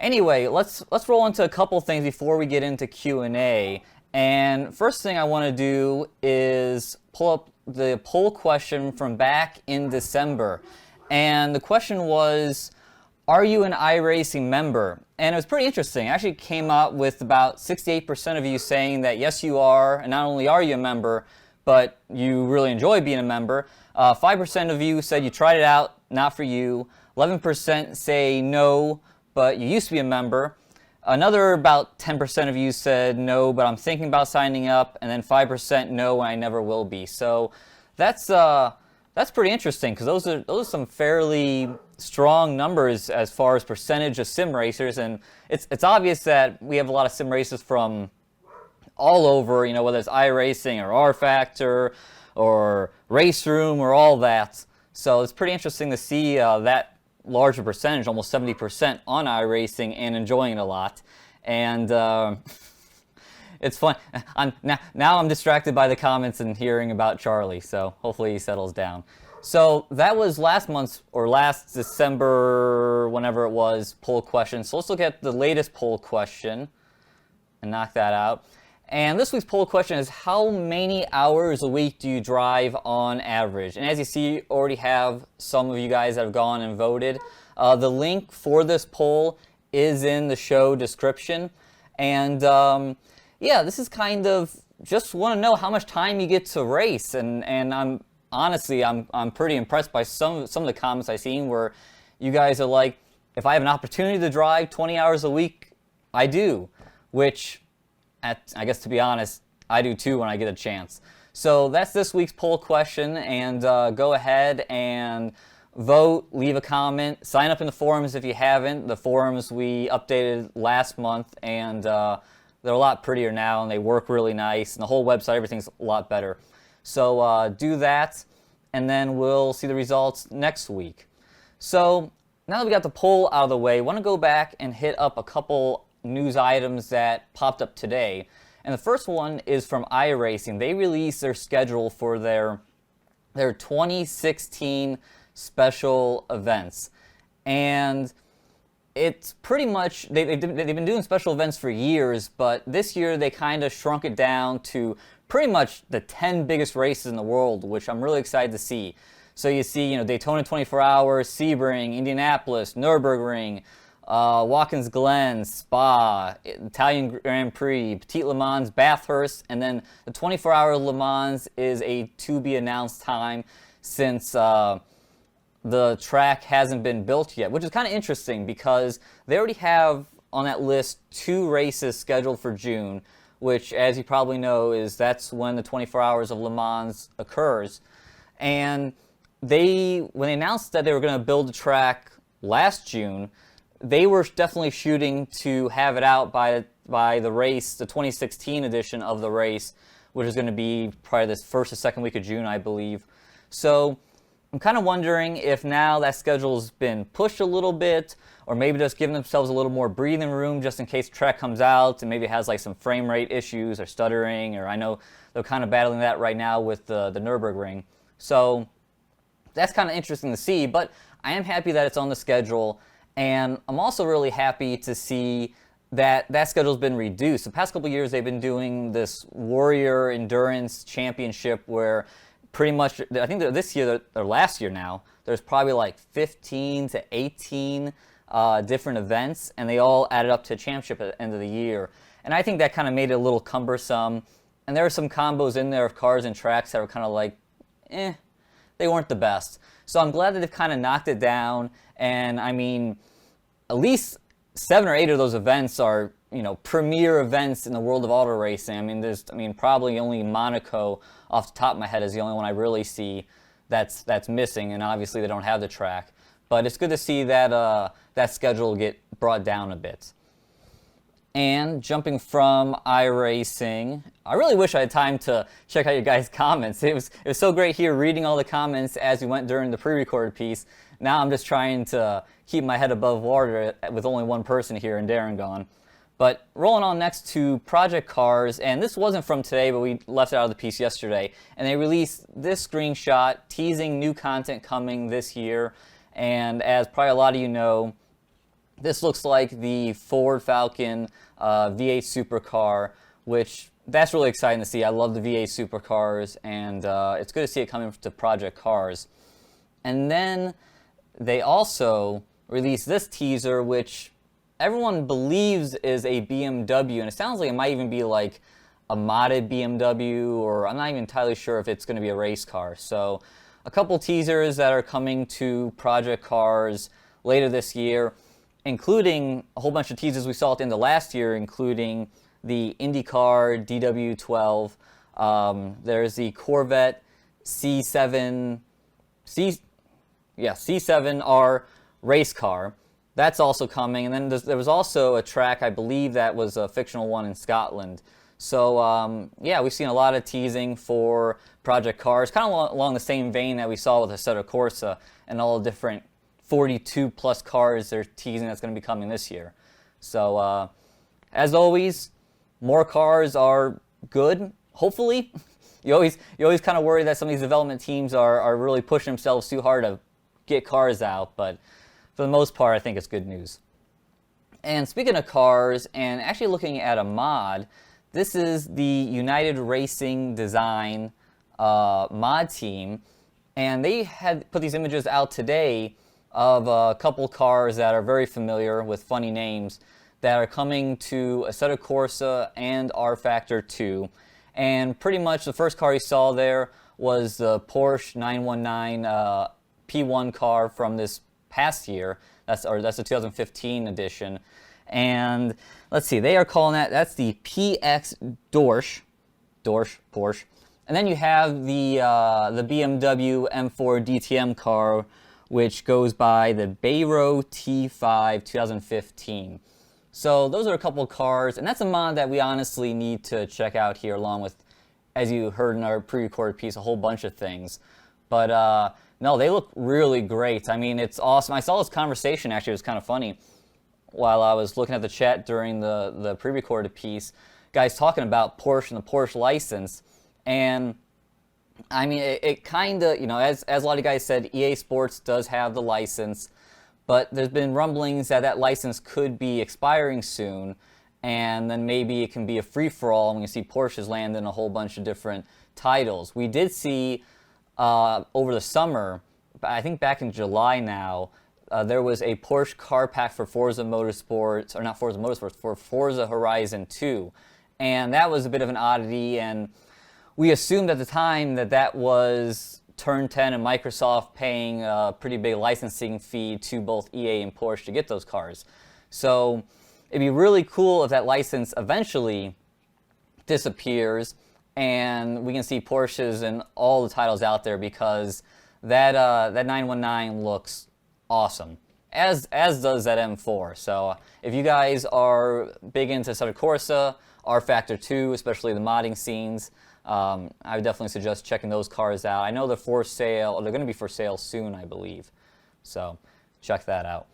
Speaker 2: anyway, let's roll into a couple things before we get into Q&A. And first thing I want to do is pull up the poll question from back in December. And the question was, are you an iRacing member? And it was pretty interesting. It actually came out with about 68% of you saying that yes, you are, and not only are you a member, but you really enjoy being a member. 5% of you said you tried it out, not for you. 11% say no, but you used to be a member. Another about 10% of you said no, but I'm thinking about signing up, and then 5% no, and I never will be. So that's pretty interesting because those are some fairly strong numbers as far as percentage of sim racers, and it's obvious that we have a lot of sim racers from all over, whether it's iRacing or R Factor or RaceRoom or all that. So it's pretty interesting to see that larger percentage, almost 70% on iRacing and enjoying it a lot. And it's fun. Now I'm distracted by the comments and hearing about Charlie, so hopefully he settles down. So that was last month's, or last December, whenever it was, poll question. So let's look at the latest poll question and knock that out. And this week's poll question is, how many hours a week do you drive on average? And as you see, you already have some of you guys that have gone and voted. The link for this poll is in the show description. And yeah, this is kind of, just want to know how much time you get to race. And I'm honestly, I'm pretty impressed by some of the comments I've seen where you guys are like, if I have an opportunity to drive 20 hours a week, I do. Which, I guess to be honest, I do too when I get a chance. So that's this week's poll question, and go ahead and vote, leave a comment, sign up in the forums if you haven't. The forums we updated last month, and they're a lot prettier now, and they work really nice, and the whole website, everything's a lot better. So do that, and then we'll see the results next week. So now that we got the poll out of the way, I want to go back and hit up a couple news items that popped up today. And the first one is from iRacing. They released their schedule for their 2016 special events. And it's pretty much, they've been doing special events for years, but this year they kind of shrunk it down to pretty much the 10 biggest races in the world, which I'm really excited to see. So you see, Daytona 24 Hours, Sebring, Indianapolis, Nürburgring, Watkins Glen, Spa, Italian Grand Prix, Petit Le Mans, Bathurst, and then the 24-hour Le Mans is a to-be-announced time since the track hasn't been built yet, which is kind of interesting because they already have on that list 2 races scheduled for June, which, as you probably know, that's when the 24 Hours of Le Mans occurs. And when they announced that they were going to build the track last June, they were definitely shooting to have it out by the race, the 2016 edition of the race, which is going to be probably this first or second week of June, I believe. So I'm kind of wondering if now that schedule's been pushed a little bit, or maybe just giving themselves a little more breathing room just in case the track comes out and maybe it has like some frame rate issues or stuttering, or I know they're kind of battling that right now with the Nürburgring. So that's kind of interesting to see, but I am happy that it's on the schedule. And I'm also really happy to see that schedule's been reduced. The past couple of years, they've been doing this Warrior Endurance Championship where pretty much, I think this year, or last year now, there's probably like 15 to 18 different events, and they all added up to a championship at the end of the year. And I think that kind of made it a little cumbersome. And there were some combos in there of cars and tracks that were kind of like, they weren't the best. So I'm glad that they've kind of knocked it down. And I mean, at least 7 or 8 of those events are, premier events in the world of auto racing. I mean, probably only Monaco off the top of my head is the only one I really see that's missing, and obviously they don't have the track. But it's good to see that that schedule get brought down a bit. And jumping from iRacing, I really wish I had time to check out your guys' comments. It was so great here reading all the comments as we went during the pre-recorded piece. Now I'm just trying to keep my head above water with only one person here and Darren gone. But rolling on next to Project Cars, and this wasn't from today, but we left it out of the piece yesterday. And they released this screenshot teasing new content coming this year. And as probably a lot of you know, this looks like the Ford Falcon V8 supercar, which that's really exciting to see. I love the V8 supercars, and it's good to see it coming to Project Cars. And then they also released this teaser, which everyone believes is a BMW, and it sounds like it might even be like a modded BMW, or I'm not even entirely sure if it's going to be a race car. So a couple teasers that are coming to Project Cars later this year, including a whole bunch of teasers we saw at the end of last year, including the IndyCar DW12. There's the Corvette C7R race car. That's also coming. And then there was also a track, I believe that was a fictional one in Scotland. So yeah, we've seen a lot of teasing for Project Cars, kind of along the same vein that we saw with Assetto Corsa and all the different 42 plus cars they're teasing that's going to be coming this year. So as always, more cars are good, hopefully. You always kind of worry that some of these development teams are really pushing themselves too hard to get cars out, but for the most part, I think it's good news. And speaking of cars, and actually looking at a mod, this is the United Racing Design mod team, and they had put these images out today of a couple cars that are very familiar with funny names that are coming to Assetto Corsa and R Factor 2. And pretty much the first car you saw there was the Porsche 919 P1 car from this past year. That's the 2015 edition. And let's see, they are calling that's the PX Porsche. And then you have the BMW M4 DTM car, which goes by the Bayro T5 2015. So those are a couple of cars, and that's a mod that we honestly need to check out here, along with, as you heard in our pre-recorded piece, a whole bunch of things. But no, they look really great. I mean, it's awesome. I saw this conversation, actually, it was kind of funny, while I was looking at the chat during the pre-recorded piece, guys talking about Porsche and the Porsche license. And I mean, it kind of, as a lot of guys said, EA Sports does have the license, but there's been rumblings that license could be expiring soon, and then maybe it can be a free-for-all, and we can see Porsches land in a whole bunch of different titles. We did see over the summer, I think back in July now, there was a Porsche car pack for Forza Motorsports, or not Forza Motorsports, for Forza Horizon 2. And that was a bit of an oddity, and we assumed at the time that was Turn 10 and Microsoft paying a pretty big licensing fee to both EA and Porsche to get those cars. So it'd be really cool if that license eventually disappears and we can see Porsches and all the titles out there, because that 919 looks awesome, as does that M4. So if you guys are big into Assetto Corsa, R Factor 2, especially the modding scenes, I would definitely suggest checking those cars out. I know they're for sale, or they're going to be for sale soon, I believe. So check that out.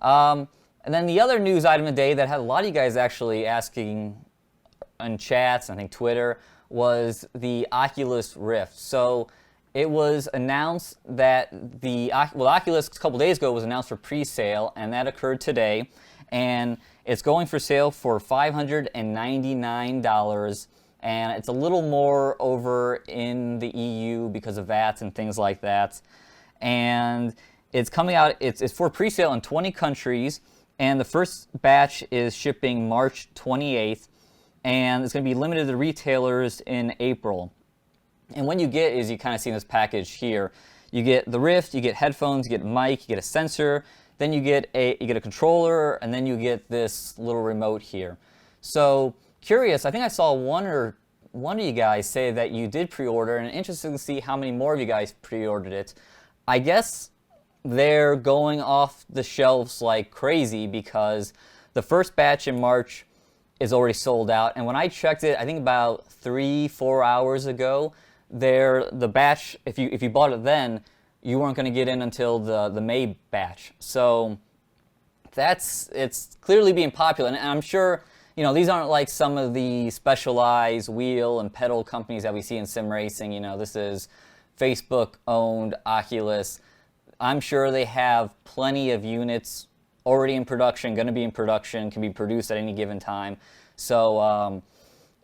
Speaker 2: And then the other news item of the day that had a lot of you guys actually asking in chats, I think Twitter, was the Oculus Rift. So it was announced that the Oculus a couple days ago was announced for pre-sale, and that occurred today. And it's going for sale for $599, and it's a little more over in the EU because of VAT and things like that. And it's coming out, it's for pre-sale in 20 countries, and the first batch is shipping March 28th, and it's going to be limited to retailers in April. And what you get is, you kind of see in this package here, you get the Rift, you get headphones, you get a mic, you get a sensor, then you get a controller, and then you get this little remote here. So curious, I think I saw one of you guys say that you did pre-order, and interested to see how many more of you guys pre-ordered it. I guess they're going off the shelves like crazy, because the first batch in March is already sold out, and when I checked it, I think about 3-4 hours ago, the batch, if you bought it then, you weren't going to get in until the May batch. So it's clearly being popular, and I'm sure these aren't like some of the specialized wheel and pedal companies that we see in sim racing. This is Facebook-owned Oculus. I'm sure they have plenty of units already in production, going to be in production, can be produced at any given time. So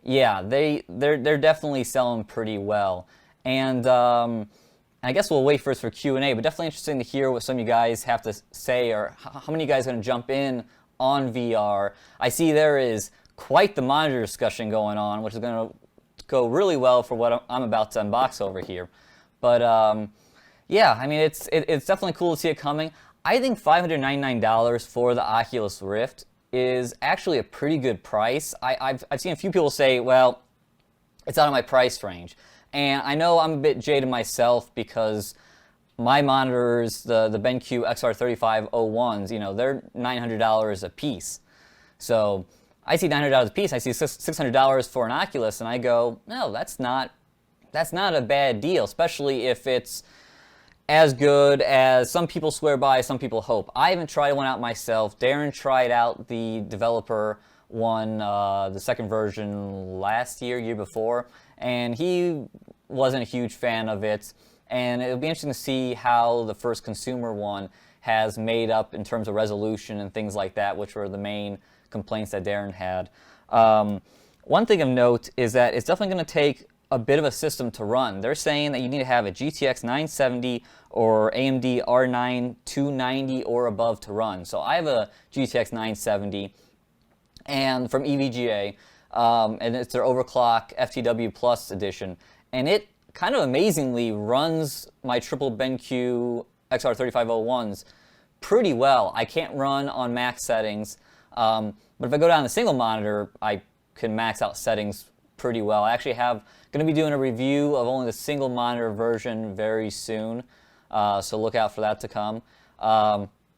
Speaker 2: yeah, they're definitely selling pretty well. And I guess we'll wait first for Q&A, but definitely interesting to hear what some of you guys have to say, or how many of you guys are going to jump in on VR. I see there is quite the monitor discussion going on, which is going to go really well for what I'm about to unbox over here. But yeah, I mean, it's definitely cool to see it coming. I think $599 for the Oculus Rift is actually a pretty good price. I've seen a few people say, well, it's out of my price range. And I know I'm a bit jaded myself, because my monitors, the BenQ XR3501s, they're $900 a piece. So I see $900 a piece, I see $600 for an Oculus, and I go, no, that's not a bad deal, especially if it's as good as some people swear by, some people hope. I haven't tried one out myself. Darren tried out the developer one, the second version last year before, and he wasn't a huge fan of it. And it'll be interesting to see how the first consumer one has made up in terms of resolution and things like that, which were the main complaints that Darren had. One thing of note is that it's definitely going to take a bit of a system to run. They're saying that you need to have a GTX 970 or AMD R9 290 or above to run. So I have a GTX 970 and from EVGA, and it's their overclock FTW Plus edition, and it kind of amazingly runs my triple BenQ XR3501s pretty well. I can't run on max settings, but if I go down to single monitor, I can max out settings pretty well. I actually going to be doing a review of only the single monitor version very soon, so look out for that to come.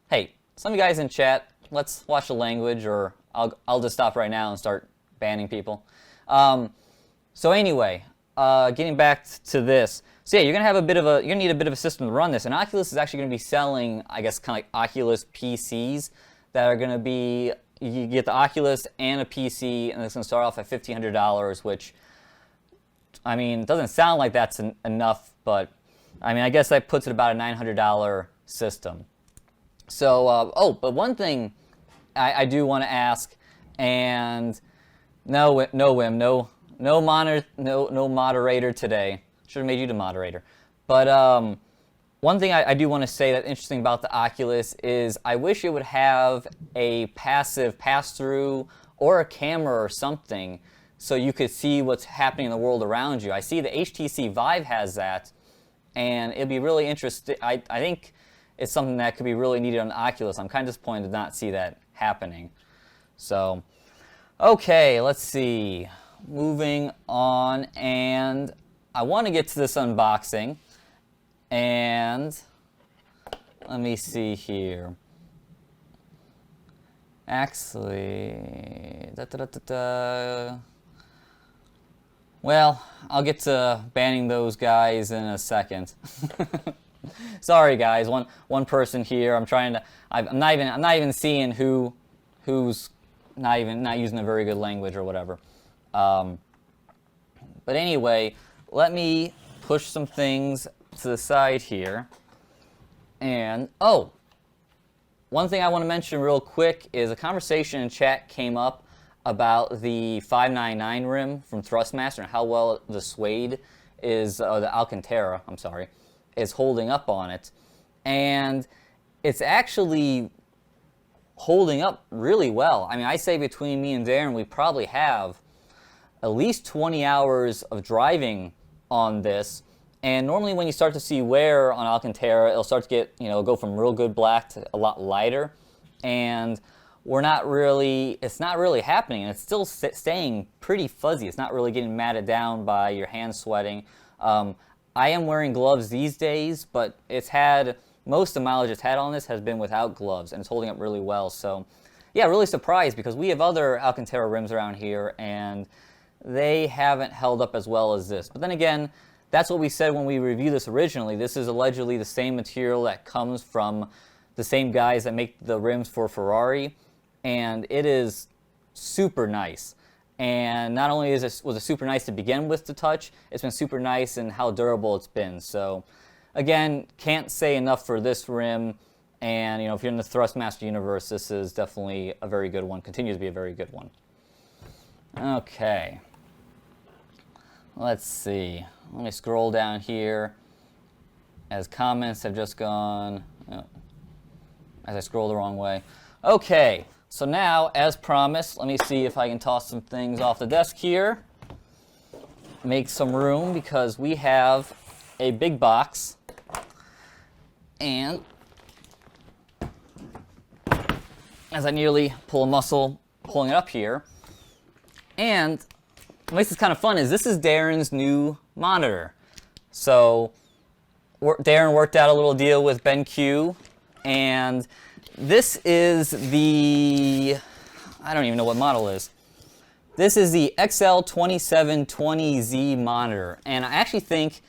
Speaker 2: Hey, some of you guys in chat, let's watch the language, or I'll just stop right now and start banning people. So anyway, getting back to this. So yeah, you're gonna need a bit of a system to run this, and Oculus is actually gonna be selling, I guess, kind of like Oculus PCs that are gonna be, you get the Oculus and a PC, and it's gonna start off at $1,500, which, I mean, it doesn't sound like that's enough, but I mean, I guess that puts it about a $900 system. So, but one thing I do want to ask, and no moderator today. Should have made you the moderator. But one thing I do want to say that's interesting about the Oculus is I wish it would have a passive pass-through or a camera or something so you could see what's happening in the world around you. I see the HTC Vive has that, and it'd be really interesting. I think it's something that could be really needed on the Oculus. I'm kind of disappointed to not see that happening. So, okay, let's see. Moving on, and I want to get to this unboxing, and let me see here. Actually, well, I'll get to banning those guys in a second. Sorry, guys. One person here. I'm not even seeing who's not using a very good language or whatever. But anyway, let me push some things to the side here. And one thing I want to mention real quick is a conversation in chat came up about the 599 rim from Thrustmaster and how well the suede is, the Alcantara, I'm sorry, is holding up on it. And it's actually holding up really well. I mean, I say between me and Darren, we probably have at least 20 hours of driving on this. And normally when you start to see wear on Alcantara, it'll start to get, go from real good black to a lot lighter. And it's not really happening. And it's still staying pretty fuzzy. It's not really getting matted down by your hands sweating. I am wearing gloves these days, but most of the mileage it's had on this has been without gloves, and it's holding up really well. So, yeah, really surprised because we have other Alcantara rims around here, and they haven't held up as well as this. But then again, that's what we said when we reviewed this originally. This is allegedly the same material that comes from the same guys that make the rims for Ferrari, and it is super nice. And not only was it super nice to begin with to touch, it's been super nice in how durable it's been. So, again, can't say enough for this rim. And, if you're in the Thrustmaster universe, this is definitely a very good one. Continues to be a very good one. Okay. Let's see. Let me scroll down here as comments have just gone. As I scroll the wrong way. Okay. So now, as promised, let me see if I can toss some things off the desk here. Make some room because we have a big box. And as I nearly pull a muscle pulling it up here. And what makes this kind of fun is this is Darren's new monitor. So Darren worked out a little deal with BenQ, and this is I don't even know what model it is. This is the XL2720Z monitor, and I actually think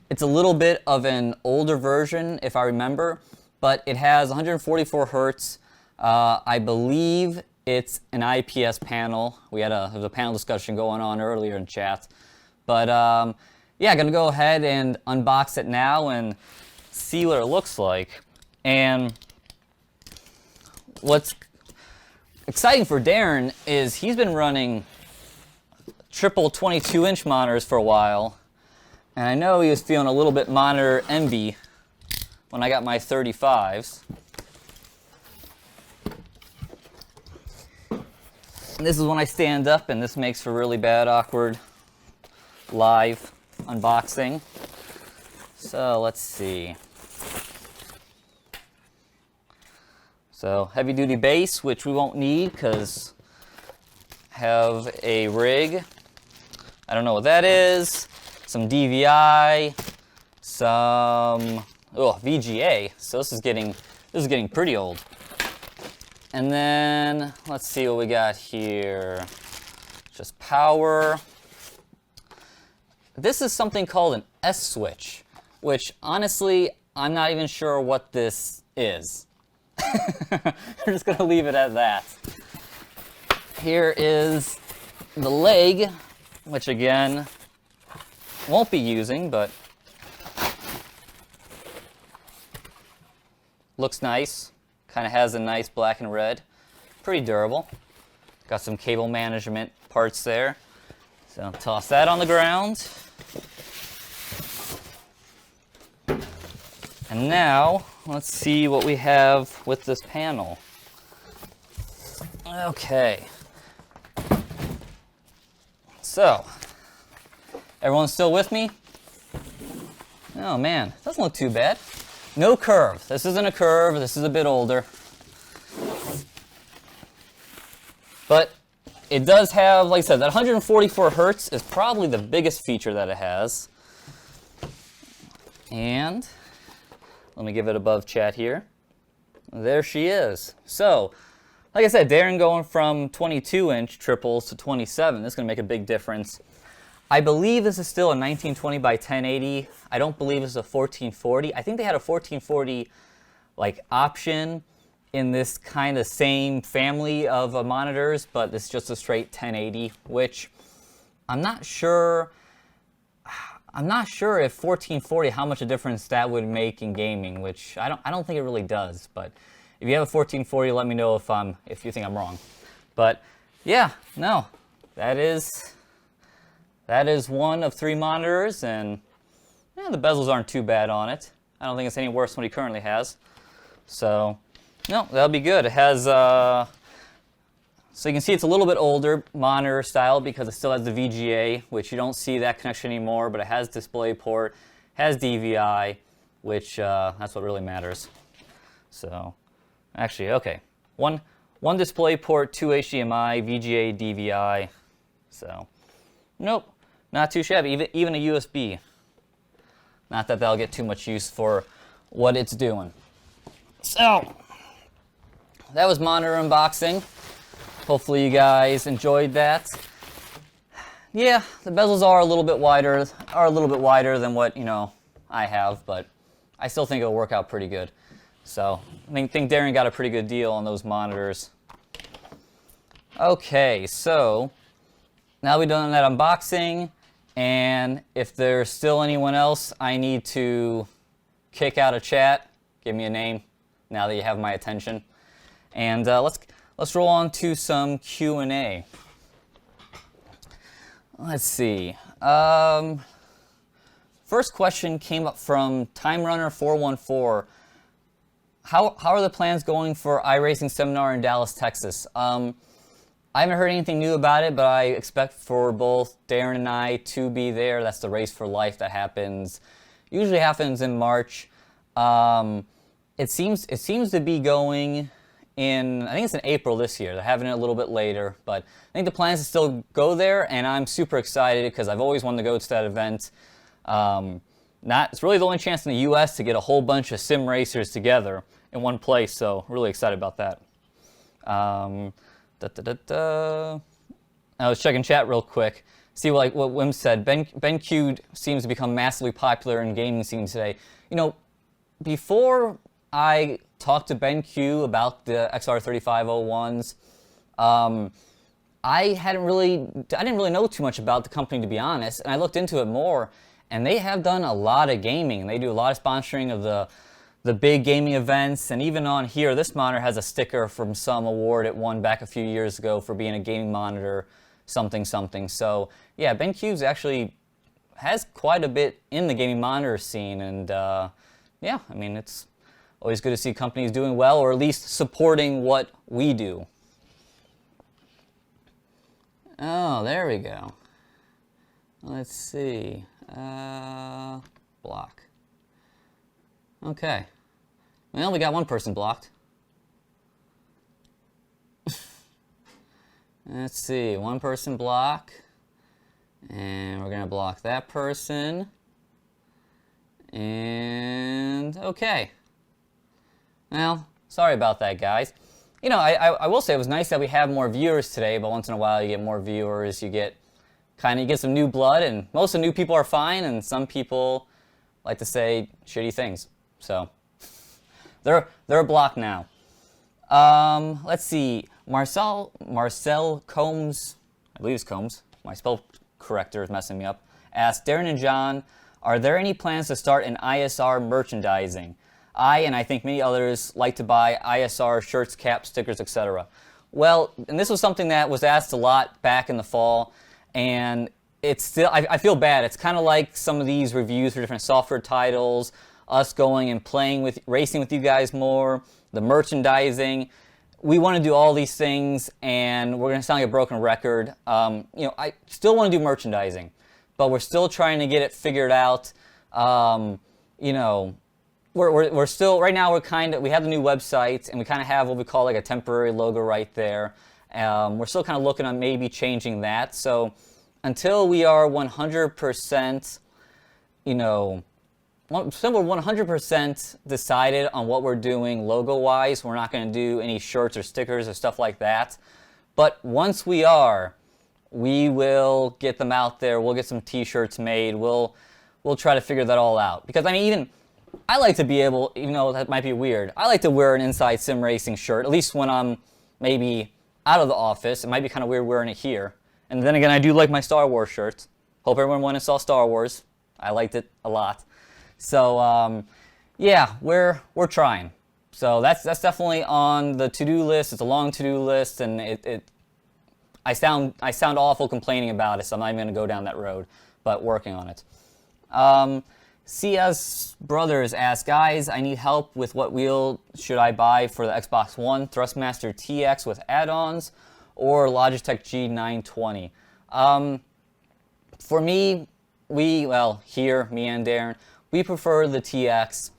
Speaker 2: It's a little bit of an older version, if I remember, but it has 144 hertz. I believe it's an IPS panel. There was a panel discussion going on earlier in chat. But yeah, I'm going to go ahead and unbox it now and see what it looks like. And what's exciting for Darren is he's been running triple 22-inch monitors for a while. And I know he was feeling a little bit monitor envy when I got my 35s. And this is when I stand up, and this makes for really bad, awkward live unboxing. So let's see. So heavy duty base, which we won't need because have a rig. I don't know what that is. Some DVI, some VGA. So this is getting pretty old. And then let's see what we got here. Just power. This is something called an S switch, which honestly I'm not even sure what this is. We're just gonna leave it at that. Here is the leg, which again won't be using, but looks nice. Kind of has a nice black and red. Pretty durable. Got some cable management parts there. So toss that on the ground. And now let's see what we have with this panel. Okay. So, everyone's still with me? Oh man, doesn't look too bad. No curve. This isn't a curve. This is a bit older. But it does have, like I said, that 144 hertz is probably the biggest feature that it has. And let me give it above chat here. There she is. So, like I said, Darren going from 22-inch triples to 27. This is going to make a big difference. I believe this is still a 1920 by 1080. I don't believe it's a 1440. I think they had a 1440 like option in this kind of same family of monitors, but it's just a straight 1080, which I'm not sure if 1440 how much a difference that would make in gaming, which I don't think it really does. But if you have a 1440, let me know if you think I'm wrong. But yeah, no, that is one of 3 monitors, and yeah, the bezels aren't too bad on it. I don't think it's any worse than what he currently has. So, no, that'll be good. It has, so you can see it's a little bit older monitor style because it still has the VGA, which you don't see that connection anymore, but it has DisplayPort, has DVI, which that's what really matters. So, actually, okay. One DisplayPort, 2 HDMI, VGA, DVI. So, nope. Not too shabby, even a USB. Not that that'll get too much use for what it's doing. So, that was monitor unboxing. Hopefully you guys enjoyed that. Yeah, the bezels are a little bit wider than what, I have, but I still think it'll work out pretty good. So, I think Darren got a pretty good deal on those monitors. Okay, so now we've done that unboxing. And if there's still anyone else I need to kick out of chat, give me a name now that you have my attention. And let's roll on to some Q&A. Let's see. First question came up from TimeRunner414. How are the plans going for iRacing seminar in Dallas, Texas? I haven't heard anything new about it, but I expect for both Darren and I to be there. That's the Race for Life that usually happens in March. It seems to be going I think it's in April this year. They're having it a little bit later, but I think the plan is to still go there, and I'm super excited because I've always wanted to go to that event. It's really the only chance in the U.S. to get a whole bunch of sim racers together in one place, so really excited about that. I was checking chat real quick. see like what Wim said. BenQ seems to become massively popular in gaming scenes today. You know, before I talked to BenQ about the XR3501s, I didn't really know too much about the company, to be honest, and I looked into it more, and they have done a lot of gaming. They do a lot of sponsoring of the big gaming events, and even on here, this monitor has a sticker from some award it won back a few years ago for being a gaming monitor, something. So yeah, BenQ actually has quite a bit in the gaming monitor scene, and yeah, I mean, it's always good to see companies doing well, or at least supporting what we do. Oh, there we go. Let's see. Block. Okay. Well, we got one person blocked. Let's see. One person block. And we're going to block that person. And okay. Well, sorry about that, guys. You know, I will say it was nice that we have more viewers today, but once in a while you get more viewers, you get some new blood, and most of the new people are fine, and some people like to say shitty things. So they're blocked now. Let's see. Marcel Combs, I believe it's Combs. My spell corrector is messing me up. Asked Darren and John, are there any plans to start an ISR merchandising? And I think many others like to buy ISR shirts, caps, stickers, etc. Well, and this was something that was asked a lot back in the fall, and it's still, I feel bad. It's kind of like some of these reviews for different software titles, us going and racing with you guys more, the merchandising. We want to do all these things, and we're going to sound like a broken record. You know, I still want to do merchandising, but we're still trying to get it figured out. You know, we're still, right now we have the new website, and we kind of have what we call like a temporary logo right there. We're still kind of looking on maybe changing that. So until we are 100%, you know, until we're 100% decided on what we're doing logo-wise, we're not going to do any shirts or stickers or stuff like that. But once we are, we will get them out there. We'll get some T-shirts made. We'll try to figure that all out. Because I mean, I like to be able, even though that might be weird, I like to wear an Inside Sim Racing shirt, at least when I'm maybe out of the office. It might be kind of weird wearing it here. And then again, I do like my Star Wars shirts. Hope everyone went and saw Star Wars. I liked it a lot. So yeah, we're trying. So that's definitely on the to-do list. It's a long to-do list, and I sound awful complaining about it, so I'm not even going to go down that road, but working on it. CS Brothers asked, guys, I need help with what wheel should I buy for the Xbox One, Thrustmaster TX with add-ons, or Logitech G920? For me, me and Darren, we prefer the TX.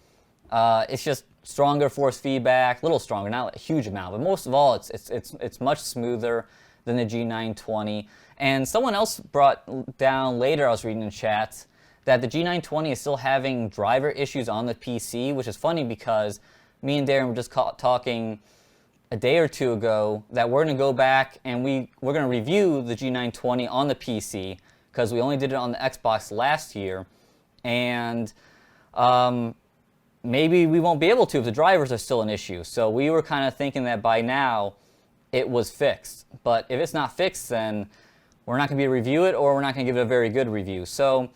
Speaker 2: It's just stronger force feedback, a little stronger, not a huge amount, but most of all, it's much smoother than the G920. And someone else brought down later, I was reading in chat, that the G920 is still having driver issues on the PC, which is funny because me and Darren were just talking a day or two ago that we're going to go back and we're going to review the G920 on the PC because we only did it on the Xbox last year. And maybe we won't be able to if the drivers are still an issue. So we were kind of thinking that by now it was fixed. But if it's not fixed, then we're not going to be able to review it, or we're not going to give it a very good review. So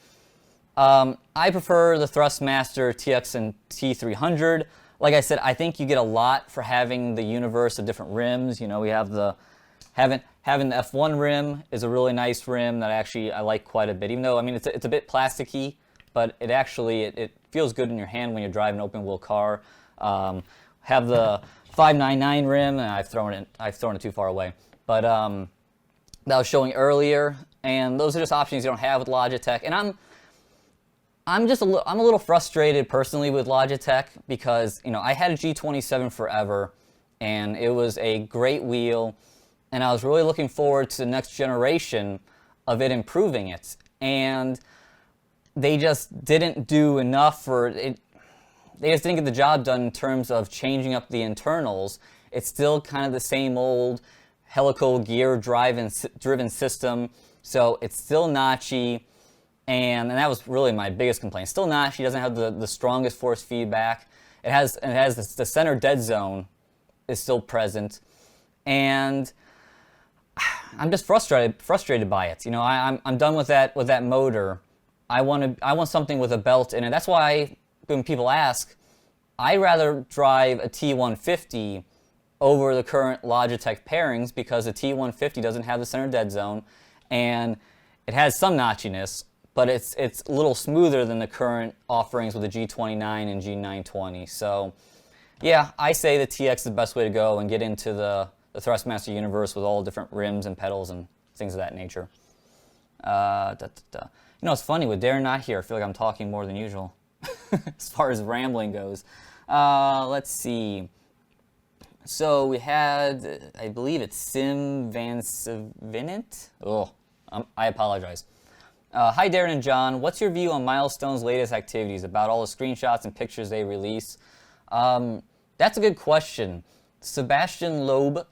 Speaker 2: I prefer the Thrustmaster TX and T300. Like I said, I think you get a lot for having the universe of different rims. You know, we have having the F1 rim is a really nice rim that I like quite a bit. Even though, I mean, it's a bit plasticky, but it feels good in your hand when you're driving an open wheel car. Have the 599 rim, and I've thrown it too far away. But that I was showing earlier, and those are just options you don't have with Logitech. And I'm a little frustrated personally with Logitech because, you know, I had a G27 forever, and it was a great wheel, and I was really looking forward to the next generation of it improving it. And they just didn't do enough for it. They just didn't get the job done in terms of changing up the internals. It's still kind of the same old helical gear driven system. So it's still notchy, and that was really my biggest complaint. Still notchy, doesn't have the strongest force feedback. It has the center dead zone is still present, and I'm just frustrated by it. You know, I'm done with that motor. I want something with a belt in it. That's why when people ask, I'd rather drive a T150 over the current Logitech pairings because the T150 doesn't have the center dead zone, and it has some notchiness, but it's a little smoother than the current offerings with the G29 and G920. So, yeah, I say the TX is the best way to go and get into the Thrustmaster universe with all different rims and pedals and things of that nature. You know, it's funny, with Darren not here, I feel like I'm talking more than usual as far as rambling goes. Let's see. So we had, I believe it's Sim Van Savinant. Oh, I apologize. Hi, Darren and John. What's your view on Milestone's latest activities about all the screenshots and pictures they release? That's a good question. Sebastian Loeb,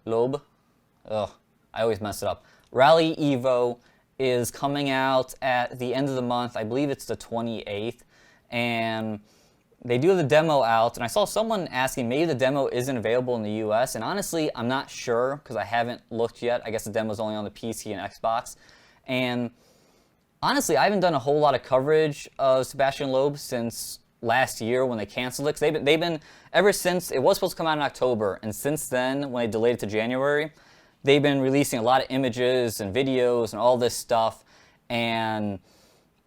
Speaker 2: I always mess it up. Rally Evo is coming out at the end of the month. I believe it's the 28th. And they do have the demo out. And I saw someone asking, maybe the demo isn't available in the US. And honestly, I'm not sure because I haven't looked yet. I guess the demo's only on the PC and Xbox. And honestly, I haven't done a whole lot of coverage of Sebastian Loeb since last year when they canceled it. 'Cause they've been, ever since, it was supposed to come out in October. And since then, when they delayed it to January, they've been releasing a lot of images and videos and all this stuff, and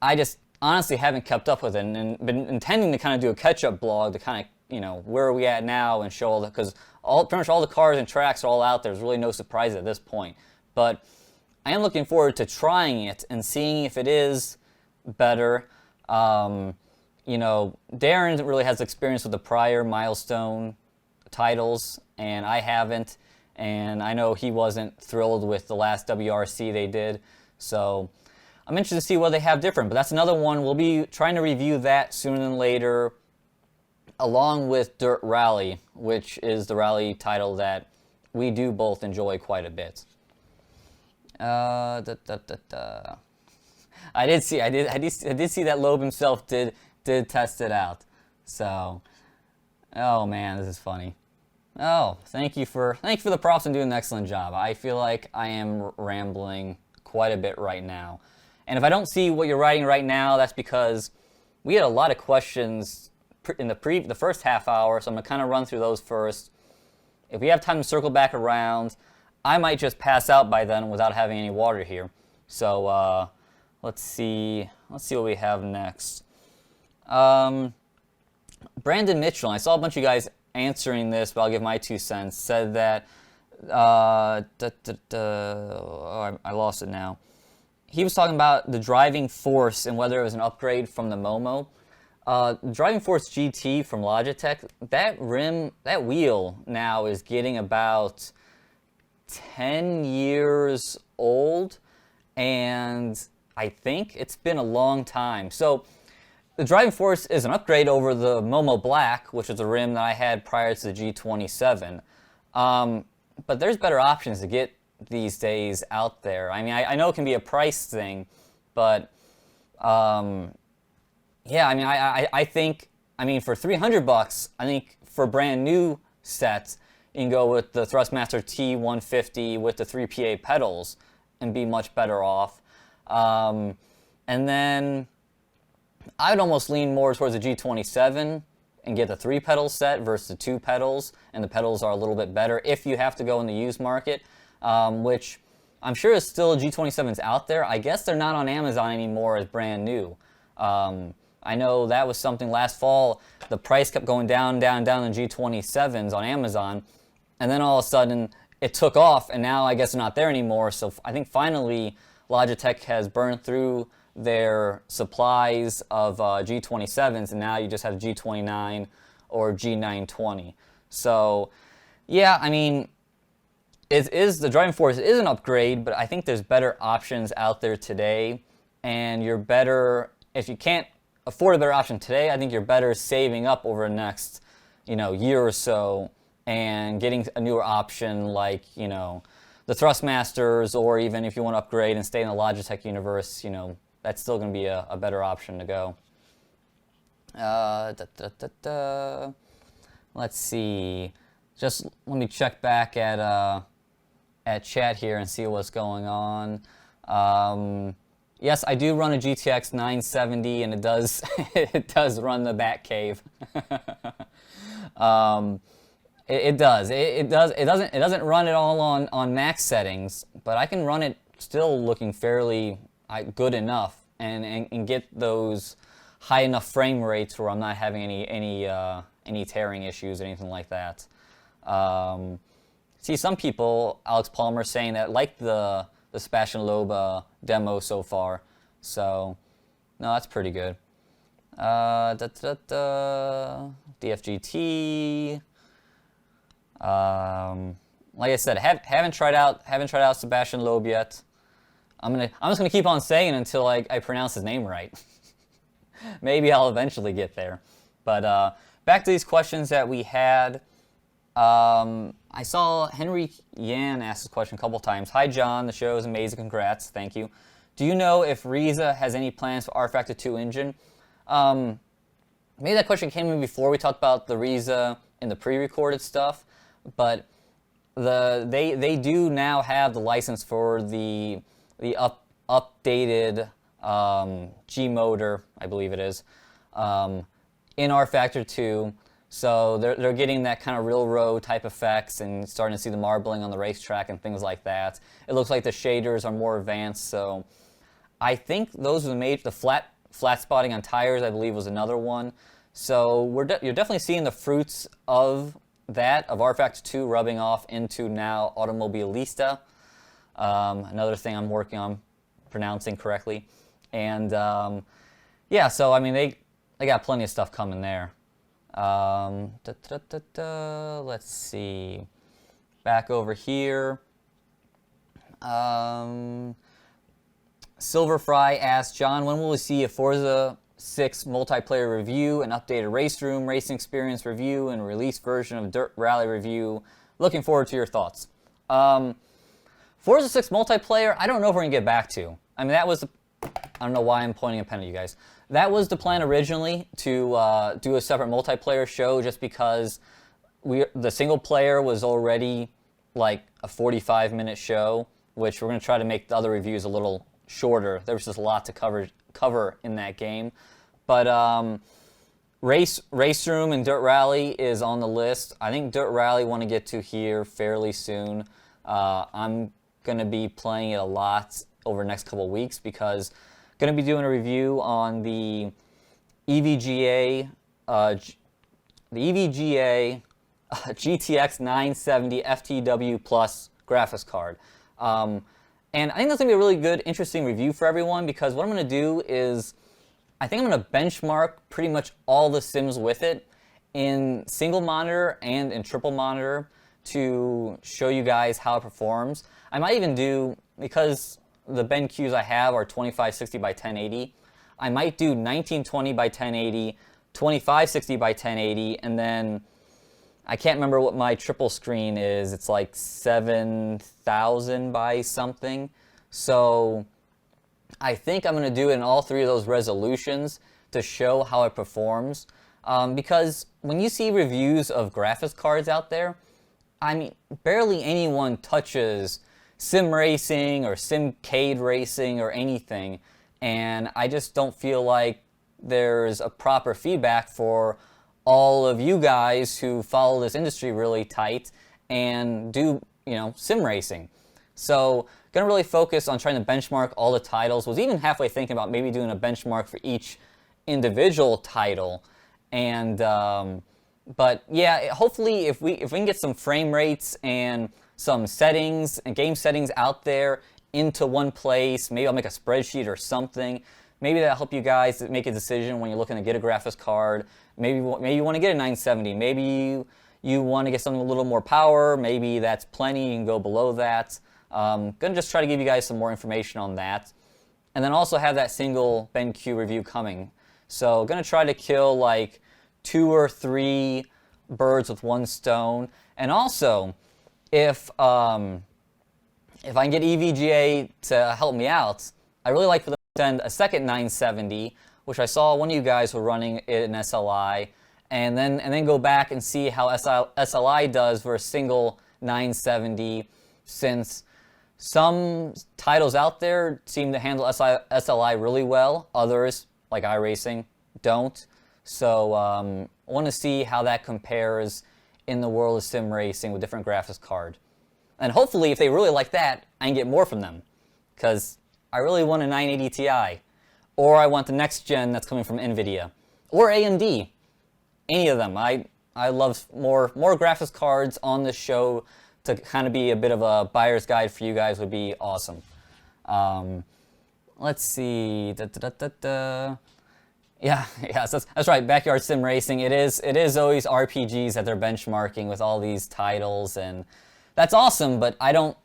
Speaker 2: I just honestly haven't kept up with it, and been intending to kind of do a catch-up blog to kind of, you know, where are we at now and show all the, because pretty much all the cars and tracks are all out there. There's really no surprise at this point, but I am looking forward to trying it and seeing if it is better. You know, Darren really has experience with the prior Milestone titles, and I haven't. And I know he wasn't thrilled with the last WRC they did. So I'm interested to see what they have different. But that's another one. We'll be trying to review that sooner than later, along with Dirt Rally, which is the rally title that we do both enjoy quite a bit. I did see that Loeb himself did test it out. So, oh man, this is funny. Oh, thank you for the props and doing an excellent job. I feel like I am rambling quite a bit right now. And if I don't see what you're writing right now, that's because we had a lot of questions in the first half hour, so I'm going to kind of run through those first. If we have time to circle back around, I might just pass out by then without having any water here. So let's see what we have next. Brandon Mitchell, I saw a bunch of you guys answering this, but I'll give my 2 cents, said that, I lost it now. He was talking about the driving force and whether it was an upgrade from the Momo. Driving Force GT from Logitech, that wheel now is getting about 10 years old, and I think it's been a long time. So the Driving Force is an upgrade over the Momo Black, which is a rim that I had prior to the G27. But there's better options to get these days out there. I mean, I know it can be a price thing, but yeah, I mean, I think, I mean, for $300, I think for brand new sets, you can go with the Thrustmaster T150 with the 3PA pedals and be much better off. And then I would almost lean more towards the G27 and get the 3 pedal set versus the 2 pedals, and the pedals are a little bit better if you have to go in the used market, which I'm sure is still G27s out there. I guess they're not on Amazon anymore as brand new. I know that was something last fall, the price kept going down in G27s on Amazon, and then all of a sudden it took off, and now I guess they're not there anymore. So I think finally Logitech has burned through their supplies of G27s, and now you just have G29 or G920. So yeah, I mean, the Driving Force is an upgrade, but I think there's better options out there today, and you're better, if you can't afford a better option today, I think you're better saving up over the next, year or so and getting a newer option like, the the Thrustmasters, or even if you want to upgrade and stay in the Logitech universe, you know, that's still going to be a better option to go. Let's see. Just let me check back at chat here and see what's going on. Yes, I do run a GTX 970, and it does it does run the Batcave. It does. It doesn't run it all on max settings, but I can run it still looking fairly good enough, and get those high enough frame rates where I'm not having any tearing issues or anything like that. See, some people, Alex Palmer, saying that like the Sebastian Loeb demo so far. So, no, that's pretty good. DFGT. Like I said, haven't tried out Sebastian Loeb yet. I'm just gonna keep on saying it until I pronounce his name right. Maybe I'll eventually get there. But back to these questions that we had. I saw Henry Yan ask this question a couple times. Hi, John. The show is amazing. Congrats. Thank you. Do you know if Reiza has any plans for R-Factor 2 engine? Maybe that question came in before we talked about the Reiza in the pre-recorded stuff, but they do now have the license for the updated G motor, I believe it is, in R-Factor 2. So they're getting that kind of real road type effects and starting to see the marbling on the racetrack and things like that. It looks like the shaders are more advanced. So I think those are the flat spotting on tires, I believe, was another one. So you're definitely seeing the fruits of that, of R-Factor 2 rubbing off into now Automobilista. Another thing I'm working on pronouncing correctly. And yeah, so I mean, they got plenty of stuff coming there. Let's see. Back over here. Silverfry asked, John, when will we see a Forza 6 multiplayer review, an updated RaceRoom racing experience review, and a release version of Dirt Rally review? Looking forward to your thoughts. Forza 6 multiplayer, I don't know if we're going to get back to. I mean, that was... I don't know why I'm pointing a pen at you guys. That was the plan originally, to do a separate multiplayer show, just because the single player was already like a 45-minute show, which we're going to try to make the other reviews a little shorter. There was just a lot to cover in that game. But RaceRoom and Dirt Rally is on the list. I think Dirt Rally want to get to here fairly soon. I'm going to be playing it a lot over the next couple of weeks, because I'm going to be doing a review on the EVGA GTX 970 FTW Plus graphics card. And I think that's going to be a really good, interesting review for everyone, because what I'm going to do is I think I'm going to benchmark pretty much all the sims with it in single monitor and in triple monitor to show you guys how it performs. I might even do, because the BenQs I have are 2560 by 1080, I might do 1920 by 1080, 2560 by 1080, and then I can't remember what my triple screen is. It's like 7000 by something. So I think I'm going to do it in all three of those resolutions to show how it performs. Because when you see reviews of graphics cards out there, I mean, barely anyone touches sim racing or simcade racing or anything, and I just don't feel like there's a proper feedback for all of you guys who follow this industry really tight and do, you know, sim racing. So gonna really focus on trying to benchmark all the titles. Was even halfway thinking about maybe doing a benchmark for each individual title. And but yeah, hopefully if we can get some frame rates and some settings and game settings out there into one place, maybe I'll make a spreadsheet or something. Maybe that'll help you guys make a decision when you're looking to get a graphics card. Maybe you want to get a 970. Maybe you want to get something a little more power. Maybe that's plenty. You can go below that. Gonna just try to give you guys some more information on that. And then also have that single BenQ review coming. So gonna try to kill like 2 or 3 birds with one stone. And also, if if I can get EVGA to help me out, I really like for them to send a second 970, which I saw one of you guys were running it in SLI, and then go back and see how SLI does for a single 970, since some titles out there seem to handle SLI really well, others, like iRacing, don't. So I want to see how that compares in the world of sim racing with different graphics cards. And hopefully, if they really like that, I can get more from them. Because I really want a 980 Ti. Or I want the next gen that's coming from NVIDIA. Or AMD. Any of them. I love more graphics cards on the show to kind of be a bit of a buyer's guide for you guys would be awesome. Let's see. Yeah, that's right. Backyard sim racing. It is always RPGs that they're benchmarking with all these titles, and that's awesome. But I don't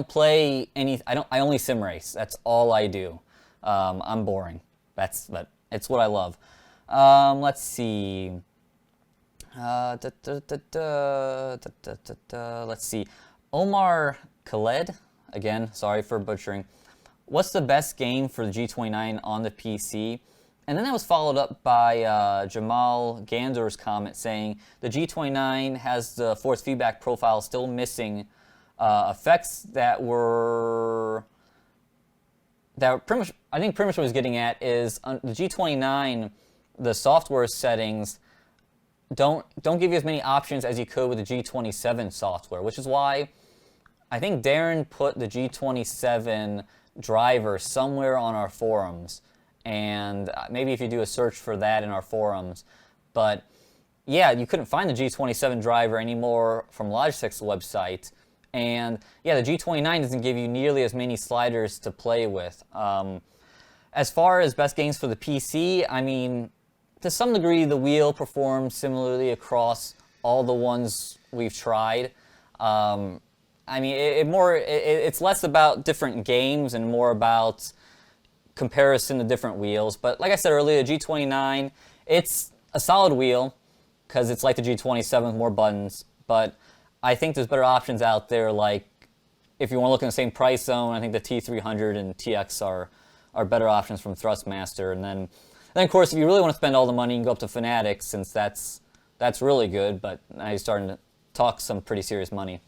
Speaker 2: play any. I only sim race. That's all I do. I'm boring. But it's what I love. Let's see. Let's see. Omar Khaled, again, sorry for butchering. What's the best game for the G29 on the PC? And then that was followed up by Jamal Gander's comment saying the G29 has the force feedback profile still missing effects that were pretty much, I think pretty much what I was getting at is the G29, the software settings don't give you as many options as you could with the G27 software, which is why I think Darren put the G27 driver somewhere on our forums, and maybe if you do a search for that in our forums. But yeah, you couldn't find the G27 driver anymore from Logitech's website, and yeah, the G29 doesn't give you nearly as many sliders to play with. As far as best games for the PC, I mean, to some degree, the wheel performs similarly across all the ones we've tried. I mean, it's less about different games and more about comparison to different wheels. But like I said earlier, the G29, it's a solid wheel because it's like the G27 with more buttons. But I think there's better options out there. Like if you want to look in the same price zone, I think the T300 and TX are better options from Thrustmaster. And then of course, if you really want to spend all the money, you can go up to Fanatics, since that's really good. But now you're starting to talk some pretty serious money.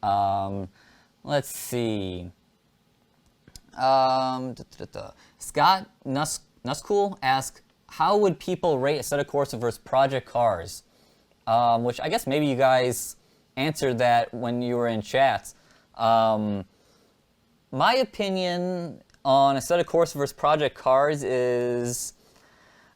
Speaker 2: Let's see. Scott Nuskool asks, how would people rate Assetto Corsa versus Project Cars? Which I guess maybe you guys answered that when you were in chat. My opinion on Assetto Corsa versus Project Cars is,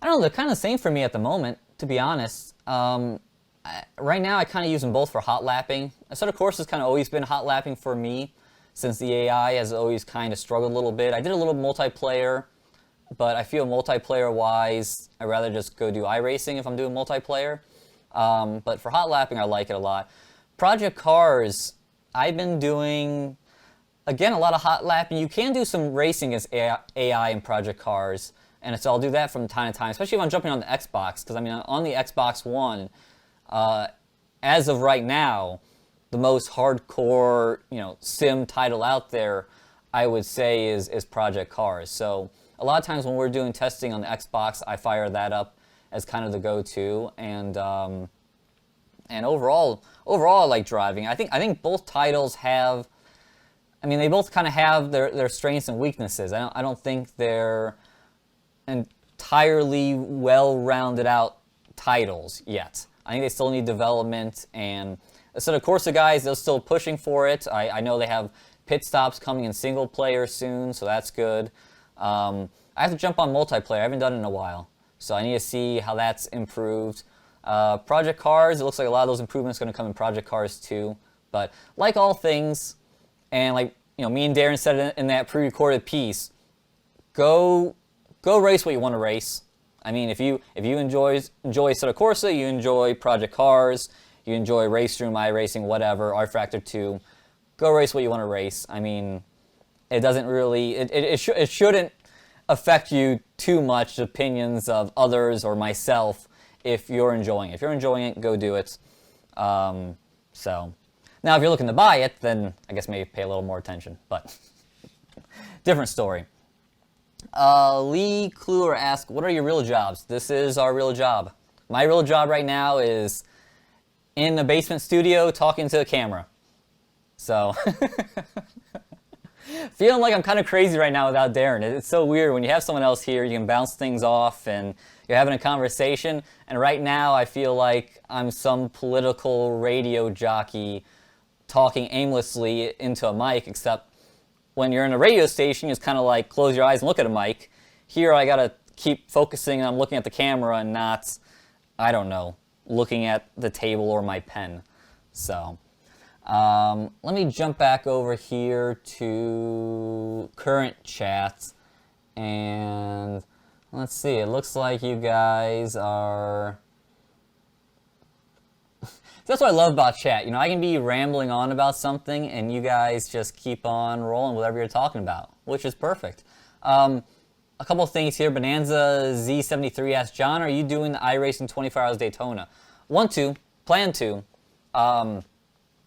Speaker 2: I don't know, they're kind of the same for me at the moment, to be honest. Right now, I kind of use them both for hot lapping. Assetto Corsa has kind of always been hot lapping for me, since the AI has always kind of struggled a little bit. I did a little multiplayer, but I feel multiplayer-wise, I'd rather just go do iRacing if I'm doing multiplayer. But for hot lapping, I like it a lot. Project Cars, I've been doing, again, a lot of hot lapping. You can do some racing as AI in Project Cars, and so I'll do that from time to time, especially if I'm jumping on the Xbox, because I mean, on the Xbox One, as of right now, the most hardcore, sim title out there, I would say is Project Cars. So a lot of times when we're doing testing on the Xbox, I fire that up as kind of the go-to, and overall I like driving. I think both titles have, I mean, they both kind of have their strengths and weaknesses. I don't think they're entirely well-rounded out titles yet. I think they still need development, and Assetto Corsa guys, they're still pushing for it. I know they have pit stops coming in single player soon, so that's good. I have to jump on multiplayer. I haven't done it in a while, so I need to see how that's improved. Project Cars, it looks like a lot of those improvements are going to come in Project Cars 2. But like all things, and like me and Darren said it in that pre-recorded piece, go race what you want to race. I mean, if you enjoy Assetto Corsa, you enjoy Project Cars, you enjoy RaceRoom, iRacing, whatever, rFactor 2, go race what you want to race. I mean, it doesn't really, it shouldn't affect you too much, the opinions of others or myself, if you're enjoying it. If you're enjoying it, go do it. So, Now, if you're looking to buy it, then I guess maybe pay a little more attention, but different story. Lee Kluwer asked, what are your real jobs? This is our real job. My real job right now is in a basement studio talking to a camera. So, feeling like I'm kind of crazy right now without Darren. It's so weird. When you have someone else here, you can bounce things off and you're having a conversation. And right now, I feel like I'm some political radio jockey talking aimlessly into a mic, except when you're in a radio station, you just kind of like close your eyes and look at a mic. Here, I got to keep focusing on looking at the camera and not, I don't know, looking at the table or my pen. So, let me jump back over here to current chat. And let's see, it looks like you guys are... That's what I love about chat. You know, I can be rambling on about something, and you guys just keep on rolling whatever you're talking about, which is perfect. A couple of things here. Bonanza Z73 asks, John, are you doing the iRacing 24 Hours Daytona? Want to, plan to.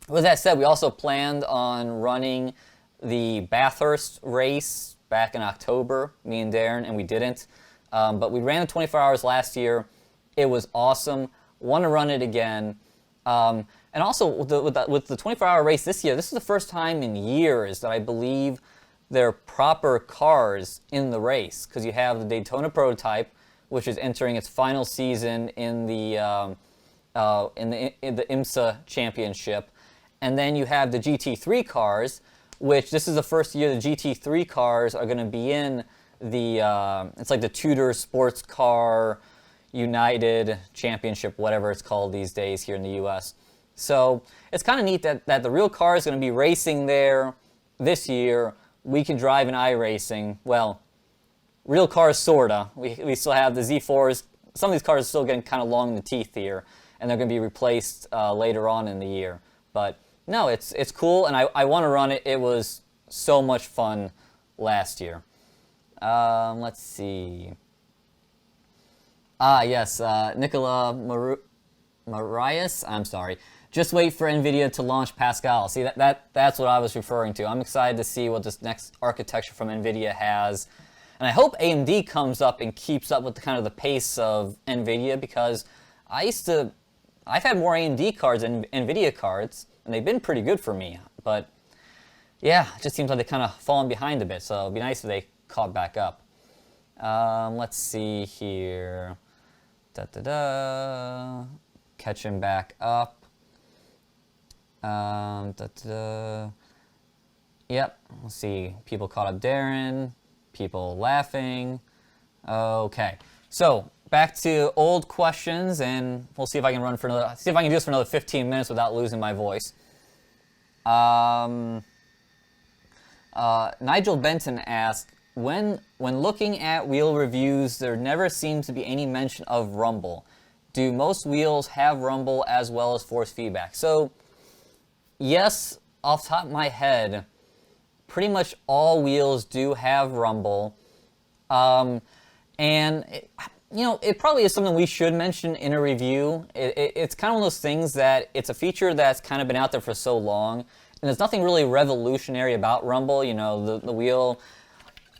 Speaker 2: With that said, we also planned on running the Bathurst race back in October, me and Darren, and we didn't. But we ran the 24 hours last year. It was awesome. Want to run it again. And also, with the 24-hour race this year, this is the first time in years that I believe there are proper cars in the race, because you have the Daytona prototype, which is entering its final season in the IMSA championship, and then you have the GT3 cars, which this is the first year the GT3 cars are going to be in the it's like the Tudor Sports Car United Championship, whatever it's called these days here in the U.S. So it's kind of neat that the real car is going to be racing there this year. We can drive in iRacing. Well, real cars, sorta. We still have the Z4s. Some of these cars are still getting kind of long in the teeth here, and they're going to be replaced later on in the year. But no, it's cool, and I want to run it. It was so much fun last year. Let's see. Yes, Nicola Marias, I'm sorry. Just wait for NVIDIA to launch Pascal. See, that's what I was referring to. I'm excited to see what this next architecture from NVIDIA has. And I hope AMD comes up and keeps up with the pace of NVIDIA, because I've had more AMD cards than NVIDIA cards, and they've been pretty good for me. But yeah, it just seems like they've kind of fallen behind a bit, so it'd be nice if they caught back up. Let's see here. Catching back up. Yep, let's see. People caught up Darren. People laughing. Okay, so back to old questions, and we'll see if I can do this for another 15 minutes without losing my voice. Nigel Benton asked, when looking at wheel reviews, there never seems to be any mention of rumble. Do most wheels have rumble as well as force feedback? So, yes, off the top of my head, pretty much all wheels do have rumble. And, it probably is something we should mention in a review. It's kind of one of those things that it's a feature that's kind of been out there for so long, and there's nothing really revolutionary about rumble. The wheel...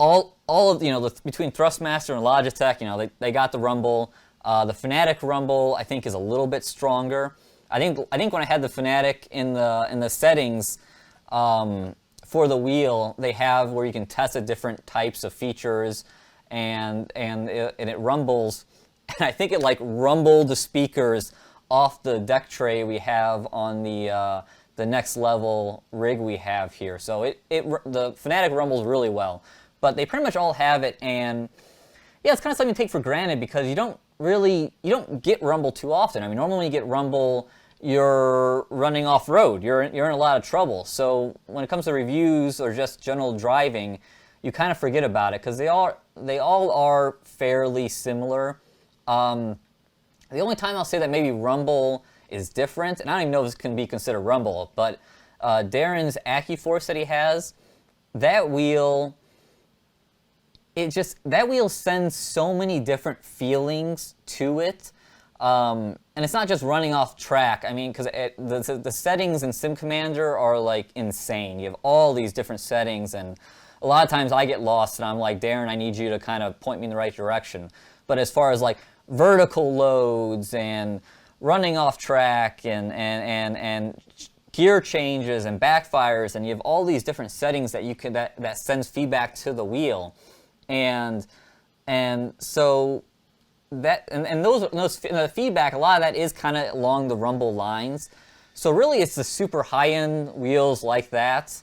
Speaker 2: All of between Thrustmaster and Logitech, they got the rumble. The Fanatic rumble, I think, is a little bit stronger. I think when I had the Fanatic in the settings for the wheel, they have where you can test the different types of features, and it rumbles. And I think it rumbled the speakers off the deck tray we have on the next level rig we have here. So the Fanatic rumbles really well. But they pretty much all have it, and yeah, it's kind of something to take for granted, because you don't get rumble too often. I mean, normally when you get rumble, you're running off-road. You're in a lot of trouble. So when it comes to reviews or just general driving, you kind of forget about it, because they all are fairly similar. The only time I'll say that maybe rumble is different, and I don't even know if this can be considered rumble, but Darren's AccuForce that he has, that wheel sends so many different feelings to it. And and it's not just running off track. I mean, because the settings in Sim Commander are like insane. You have all these different settings, and a lot of times I get lost, and I'm like, Darren, I need you to kind of point me in the right direction. But as far as like vertical loads and running off track and gear changes and backfires, and you have all these different settings that you can that sends feedback to the wheel, and so that and those the feedback, a lot of that is kind of along the rumble lines. So really, it's the super high-end wheels like that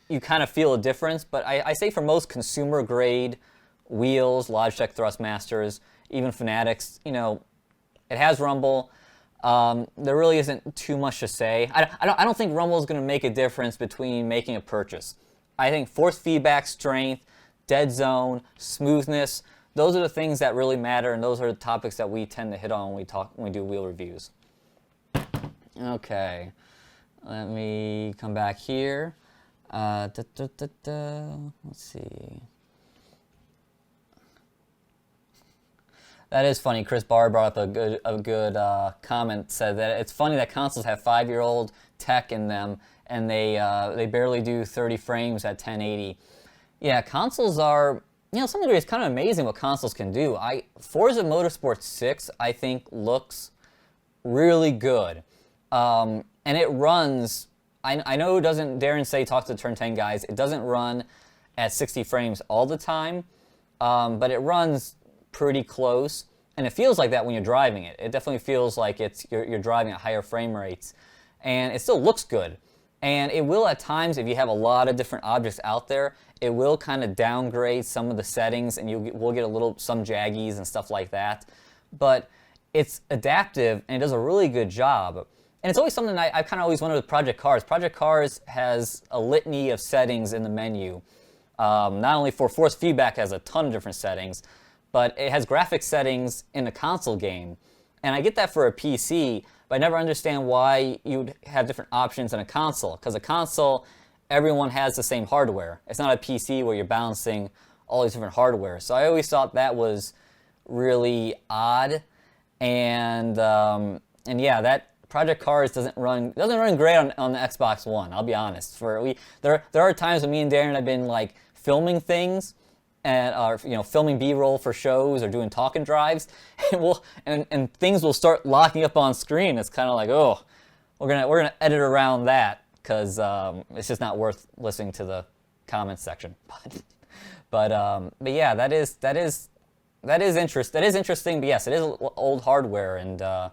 Speaker 2: you kind of feel a difference. But I say for most consumer grade wheels, Logitech Thrustmasters, even Fanatics, you know, it has rumble. There really isn't too much to say. I don't think rumble is going to make a difference between making a purchase. I think force feedback, strength, dead zone, smoothness, those are the things that really matter, and those are the topics that we tend to hit on when we do wheel reviews. Okay, let me come back here. Let's see. That is funny. Chris Barr brought up a good comment. Said that it's funny that consoles have 5-year-old tech in them, and they barely do 30 frames at 1080. Yeah, consoles are, you know, something it's kind of amazing what consoles can do. Forza Motorsport 6, I think, looks really good, and it runs. I know it doesn't. Darren say talk to the Turn 10 guys. It doesn't run at 60 frames all the time, but it runs pretty close, and it feels like that when you're driving it. It definitely feels like you're driving at higher frame rates, and it still looks good. And it will at times, if you have a lot of different objects out there, it will kind of downgrade some of the settings, and we'll get some jaggies and stuff like that. But it's adaptive, and it does a really good job. And it's always something I've kind of always wondered with Project Cars. Project Cars has a litany of settings in the menu. Not only for force feedback, has a ton of different settings, but it has graphics settings in a console game. And I get that for a PC, but I never understand why you'd have different options in a console. Because a console, everyone has the same hardware. It's not a PC where you're balancing all these different hardware. So I always thought that was really odd. And yeah, that Project Cars doesn't run great on the Xbox One. I'll be honest. There are times when me and Darren have been like filming things, and filming B-roll for shows or doing talking drives, and things will start locking up on screen. It's kind of like, oh, we're gonna edit around that because it's just not worth listening to the comments section. But yeah, that is interesting. But yes, it is old hardware, and to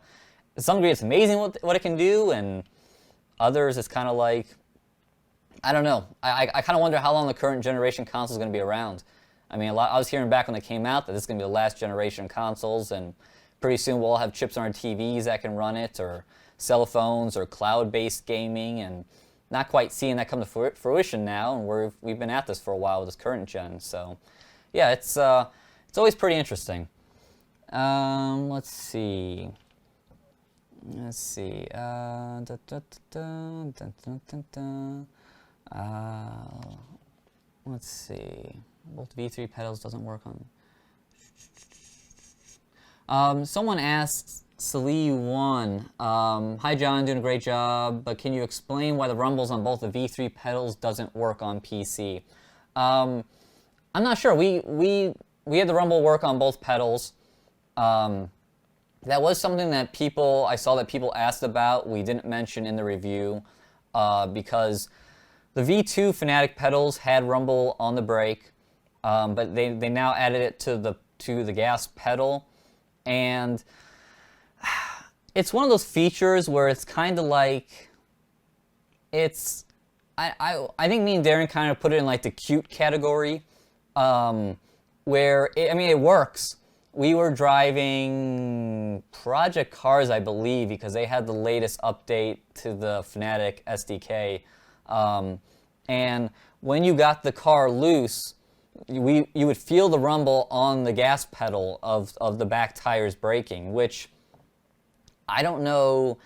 Speaker 2: some degree, it's amazing what it can do, and others it's kind of like, I don't know. I kind of wonder how long the current generation console is going to be around. I mean, I was hearing back when they came out that this is going to be the last generation consoles, and pretty soon we'll all have chips on our TVs that can run it, or cell phones, or cloud-based gaming, and not quite seeing that come to fruition now, and we've been at this for a while with this current gen. So, yeah, it's always pretty interesting. Let's see. Let's see. Let's see. Both V3 pedals doesn't work on. Someone asks, Salee1, hi John, doing a great job, but can you explain why the rumbles on both the V3 pedals doesn't work on PC? I'm not sure. We had the rumble work on both pedals. That was something that I saw that people asked about. We didn't mention in the review because the V2 Fanatic pedals had rumble on the brake. But they now added it to the gas pedal, and it's one of those features where it's kind of like I think me and Darren kind of put it in like the cute category, where it works. We were driving Project Cars, I believe, because they had the latest update to the Fanatic SDK, and when you got the car loose, you would feel the rumble on the gas pedal of the back tires braking, which I don't know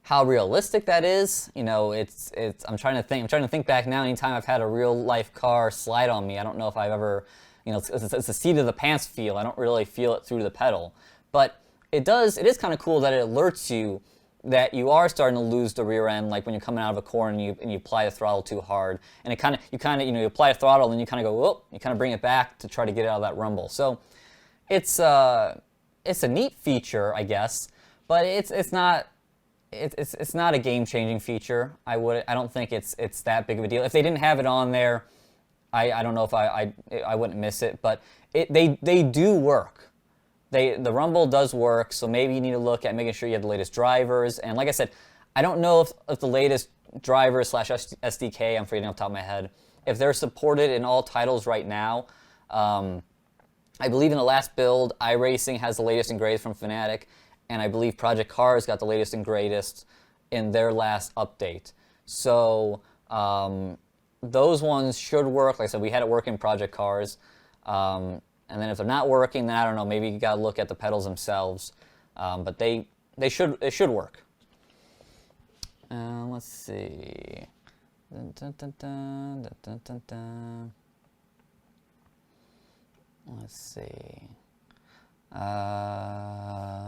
Speaker 2: how realistic that is. You know, I'm trying to think back now. Anytime I've had a real life car slide on me, I don't know if I've ever, it's a seat of the pants feel. I don't really feel it through the pedal. But it is kind of cool that it alerts you that you are starting to lose the rear end, like when you're coming out of a corner and you apply the throttle too hard, and you apply the throttle and then you kind of go, whoop, you kind of bring it back to try to get out of that rumble. So it's a neat feature, I guess, but it's not a game-changing feature. I don't think it's that big of a deal. If they didn't have it on there, I don't know if I wouldn't miss it, but they do work. The rumble does work, so maybe you need to look at making sure you have the latest drivers. And like I said, I don't know if the latest drivers / SDK, I'm forgetting off the top of my head, if they're supported in all titles right now. I believe in the last build, iRacing has the latest and greatest from Fnatic, and I believe Project Cars got the latest and greatest in their last update. So those ones should work. Like I said, we had it work in Project Cars. And then if they're not working, then I don't know. Maybe you gotta look at the pedals themselves. But it should work. Let's see. Dun, dun, dun, dun, dun, dun, dun. Let's see.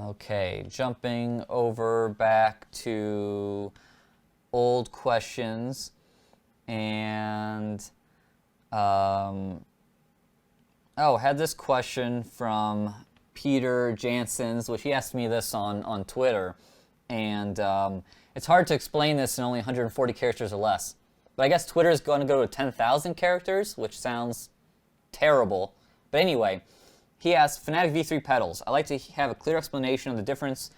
Speaker 2: Okay, jumping over back to old questions, and had this question from Peter Janssens, which he asked me this on Twitter, and it's hard to explain this in only 140 characters or less. But I guess Twitter is going to go to 10,000 characters, which sounds terrible. But anyway, he asked, Fnatic V3 pedals. I'd like to have a clear explanation of the different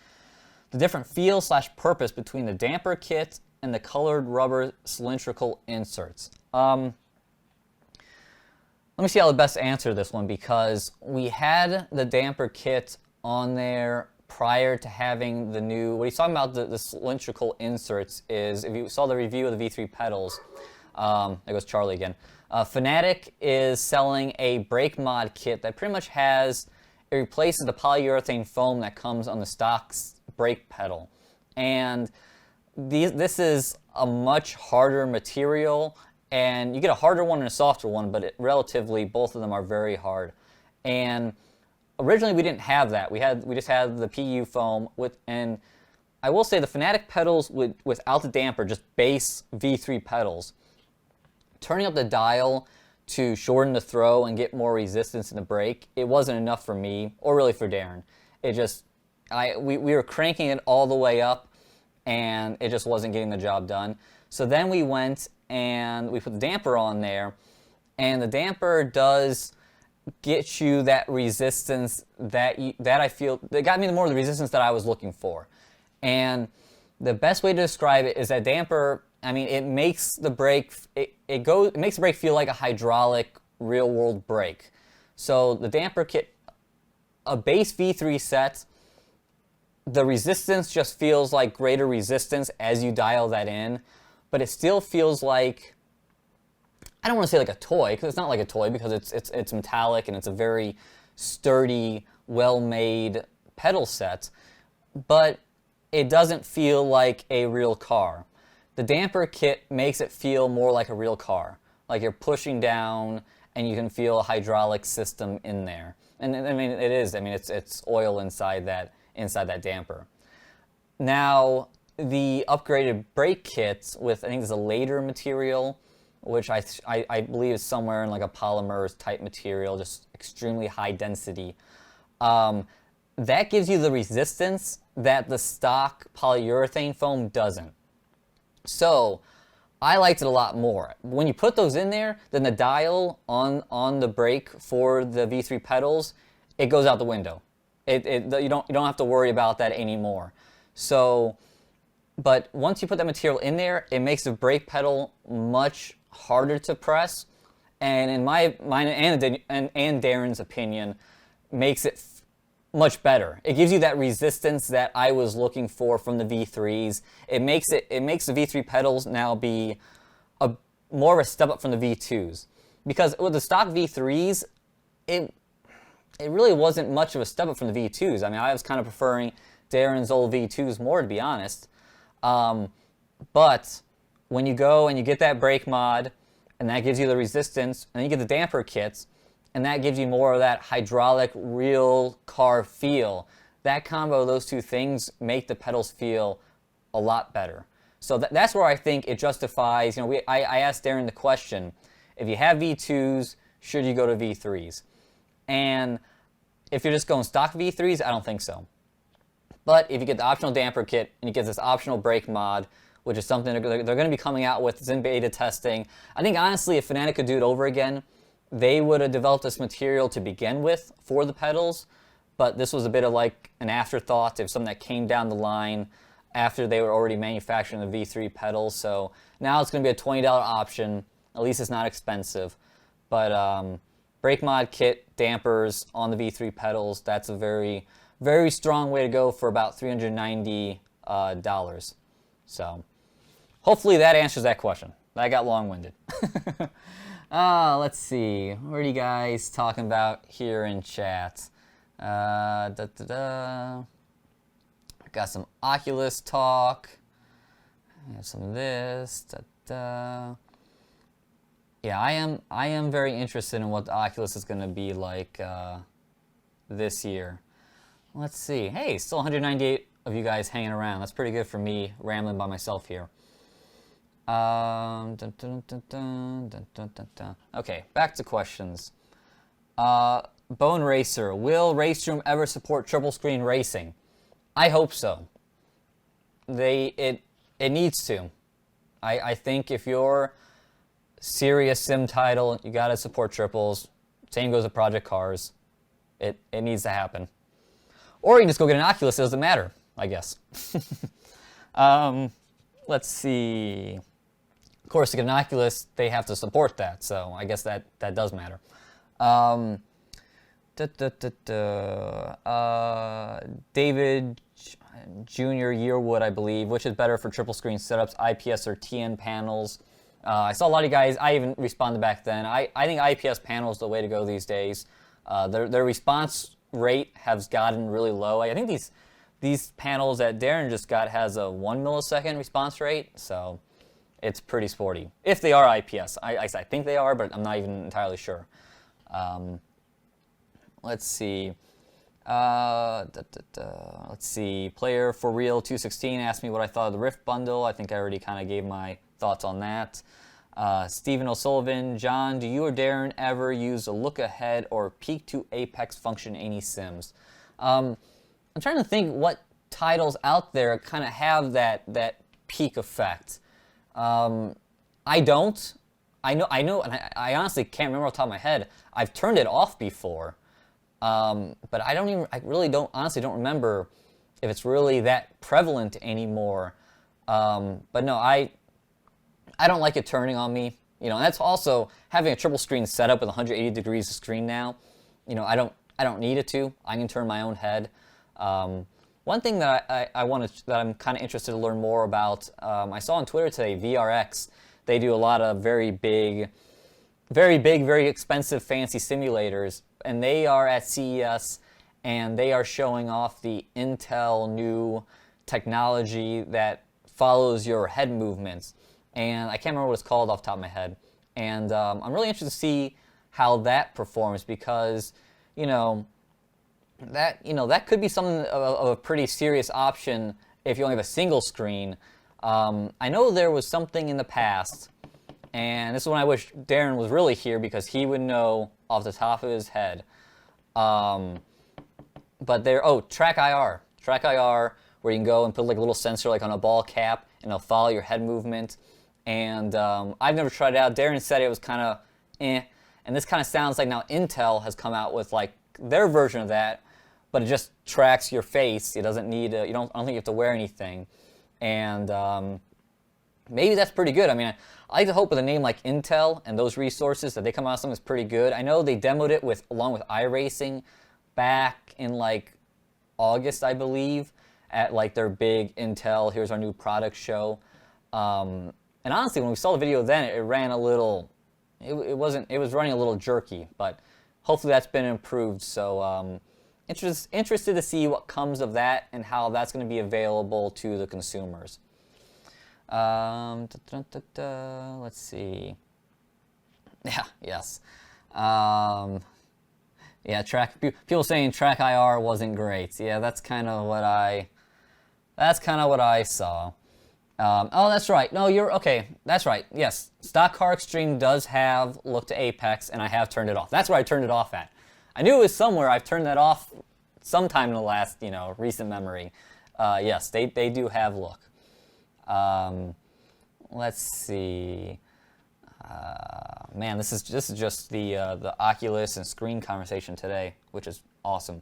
Speaker 2: feel / purpose between the damper kit and the colored rubber cylindrical inserts. Let me see how to best answer this one, because we had the damper kit on there prior to having the new... What he's talking about, the cylindrical inserts, is, if you saw the review of the V3 pedals, there goes Charlie again, Fnatic is selling a brake mod kit that pretty much it replaces the polyurethane foam that comes on the stock brake pedal. And this is a much harder material, and you get a harder one and a softer one, but relatively both of them are very hard. And originally we didn't have that. We just had the PU foam and I will say the Fnatic pedals without the damper, just base V3 pedals, turning up the dial to shorten the throw and get more resistance in the brake, it wasn't enough for me, or really for Darren. We were cranking it all the way up, and it just wasn't getting the job done. So then we went and we put the damper on there, and the damper does get you that resistance that I feel, that got me more of the resistance that I was looking for. And the best way to describe it is that damper, I mean, it makes the brake, it makes the brake feel like a hydraulic real world brake. So the damper kit, a base V3 set, the resistance just feels like greater resistance as you dial that in, but it still feels like, I don't want to say like a toy, because it's not like a toy, because it's metallic and it's a very sturdy, well-made pedal set, but it doesn't feel like a real car. The damper kit makes it feel more like a real car, like you're pushing down and you can feel a hydraulic system in there. And I mean, it is. I mean, it's oil inside that damper. Now, the upgraded brake kits with, I think there's a later material, which I believe is somewhere in like a polymer type material, just extremely high density. That gives you the resistance that the stock polyurethane foam doesn't. So I liked it a lot more. When you put those in there, then the dial on the brake for the V3 pedals, it goes out the window. You don't have to worry about that anymore. So, but once you put that material in there, it makes the brake pedal much harder to press, and in mine and Darren's opinion, makes it much better. It gives you that resistance that I was looking for from the V3s. It makes the V3 pedals now be more of a step up from the V2s, because with the stock V3s, it really wasn't much of a step up from the V2s. I mean, I was kind of preferring Darren's old V2s more, to be honest. But when you go and you get that brake mod, and that gives you the resistance, and then you get the damper kits, and that gives you more of that hydraulic real car feel, that combo of those two things make the pedals feel a lot better. So that's where I think it justifies, I asked Darren the question, if you have V2s, should you go to V3s? And if you're just going stock V3s, I don't think so. But if you get the optional damper kit and you get this optional brake mod, which is something they're going to be coming out with, it's in beta testing. I think honestly, if Fanatic could do it over again, they would have developed this material to begin with for the pedals, but this was a bit of like an afterthought. It was something that came down the line after they were already manufacturing the V3 pedals. So now it's going to be a $20 option. At least it's not expensive. But brake mod kit, dampers on the V3 pedals, that's a very, very strong way to go for about $390. So hopefully that answers that question. I got long-winded. Let's see. What are you guys talking about here in chat? Got some Oculus talk. Have some of this. Yeah, I am very interested in what the Oculus is going to be like this year. Let's see. Hey, still 198 of you guys hanging around. That's pretty good for me rambling by myself here. Okay, back to questions. Bone Racer, will RaceRoom ever support triple screen racing? I hope so. It needs to. I think if you're serious sim title, you gotta support triples. Same goes with Project Cars. It needs to happen. Or you can just go get an Oculus, it doesn't matter, I guess. Let's see. Of course, to get an Oculus, they have to support that, so I guess that does matter. David Jr. Yearwood, I believe, which is better for triple screen setups, IPS or TN panels? I saw a lot of you guys, I even responded back then. I think IPS panel is the way to go these days. Their response rate has gotten really low. I think these panels that Darren just got has a 1 millisecond response rate, so it's pretty sporty. If they are IPS. I think they are, but I'm not even entirely sure. Let's see. Let's see. Player for Real 216 asked me what I thought of the Rift bundle. I think I already kind of gave my thoughts on that. Stephen O'Sullivan, John, do you or Darren ever use a look ahead or peek to apex function in any sims? I'm trying to think what titles out there kind of have that peak effect. I don't. I know, and I honestly can't remember off the top of my head. I've turned it off before. But I really honestly don't remember if it's really that prevalent anymore. But no, I don't like it turning on me. And that's also having a triple screen setup with 180 degrees of screen now. I don't need it to. I can turn my own head. One thing that that I'm kind of interested to learn more about, I saw on Twitter today, VRX, they do a lot of very big, very expensive, fancy simulators. And they are at CES, and they are showing off the Intel new technology that follows your head movements. And I can't remember what it's called off the top of my head. And I'm really interested to see how that performs because, that could be something of a pretty serious option if you only have a single screen. I know there was something in the past, and this is when I wish Darren was really here because he would know off the top of his head. But Track IR, where you can go and put like a little sensor like on a ball cap, and it'll follow your head movement. And I've never tried it out. Darren said it was kind of and this kind of sounds like now Intel has come out with like their version of that, but it just tracks your face. It doesn't need I don't think you have to wear anything, and maybe that's pretty good. I mean, I like to hope with a name like Intel and those resources that they come out with something that's pretty good. I know they demoed it along with iRacing back in like August, I believe, at like their big Intel, here's our new product show. And honestly, when we saw the video then, it ran a little, it was running a little jerky, but hopefully that's been improved. So interested to see what comes of that and how that's going to be available to the consumers. Let's see. Yeah, yes. Yeah, people saying track IR wasn't great. Yeah, that's kind of what I saw. Oh, that's right. No, you're okay. That's right. Yes, Stock Car Extreme does have look to Apex, and I have turned it off. That's where I turned it off at. I knew it was somewhere. I've turned that off sometime in the last, recent memory. Yes, they do have look. Let's see. Man, this is just the Oculus and screen conversation today, which is awesome.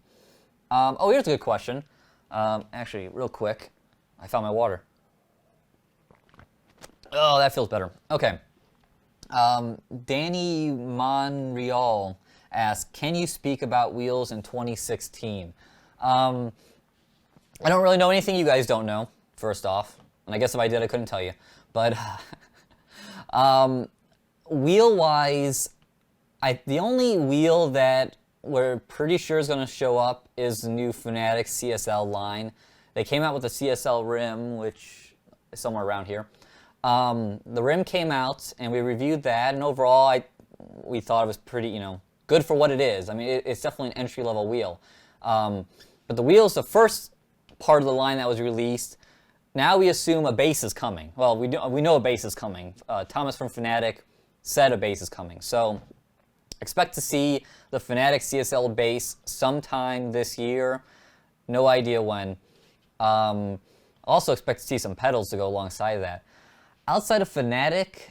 Speaker 2: Oh, here's a good question. Actually, real quick, I found my water. Oh, that feels better. Okay. Danny Monreal asks, can you speak about wheels in 2016? I don't really know anything you guys don't know, first off. And I guess if I did, I couldn't tell you. But wheel-wise, the only wheel that we're pretty sure is going to show up is the new Fanatec CSL line. They came out with the CSL rim, which is somewhere around here. The rim came out, and we reviewed that, and overall, we thought it was pretty, good for what it is. I mean, it's definitely an entry-level wheel. But the wheel's the first part of the line that was released. Now we assume a base is coming. Well, we know a base is coming. Thomas from Fanatec said a base is coming. So expect to see the Fanatec CSL base sometime this year. No idea when. Also expect to see some pedals to go alongside of that. Outside of Fanatec,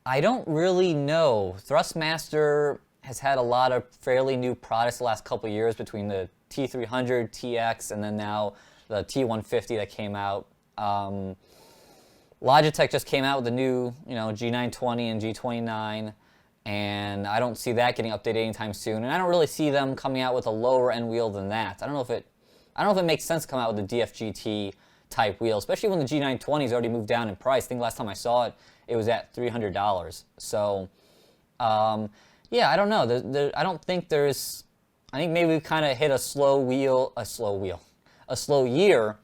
Speaker 2: I don't really know. Thrustmaster has had a lot of fairly new products the last couple of years between the T300, TX, and then now the T150 that came out. Logitech just came out with the new, G920 and G29, and I don't see that getting updated anytime soon. And I don't really see them coming out with a lower end wheel than that. I don't know if it makes sense to come out with a DFGT type wheel, especially when the G920's already moved down in price. I think last time I saw it, it was at $300. So, yeah, I don't know. I don't think there's. I think maybe we've kind of hit a slow year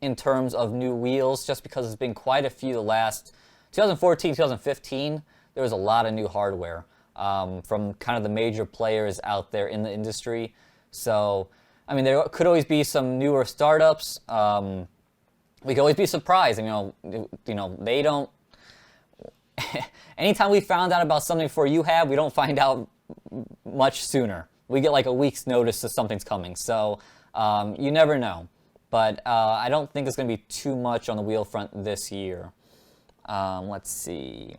Speaker 2: in terms of new wheels, just because it's been quite a few the last 2014, 2015. There was a lot of new hardware from kind of the major players out there in the industry. So, I mean, there could always be some newer startups. We could always be surprised. They don't. Anytime we found out about something before you have, we don't find out much sooner. We get like a week's notice that something's coming. So you never know. But I don't think it's going to be too much on the wheel front this year. Let's see.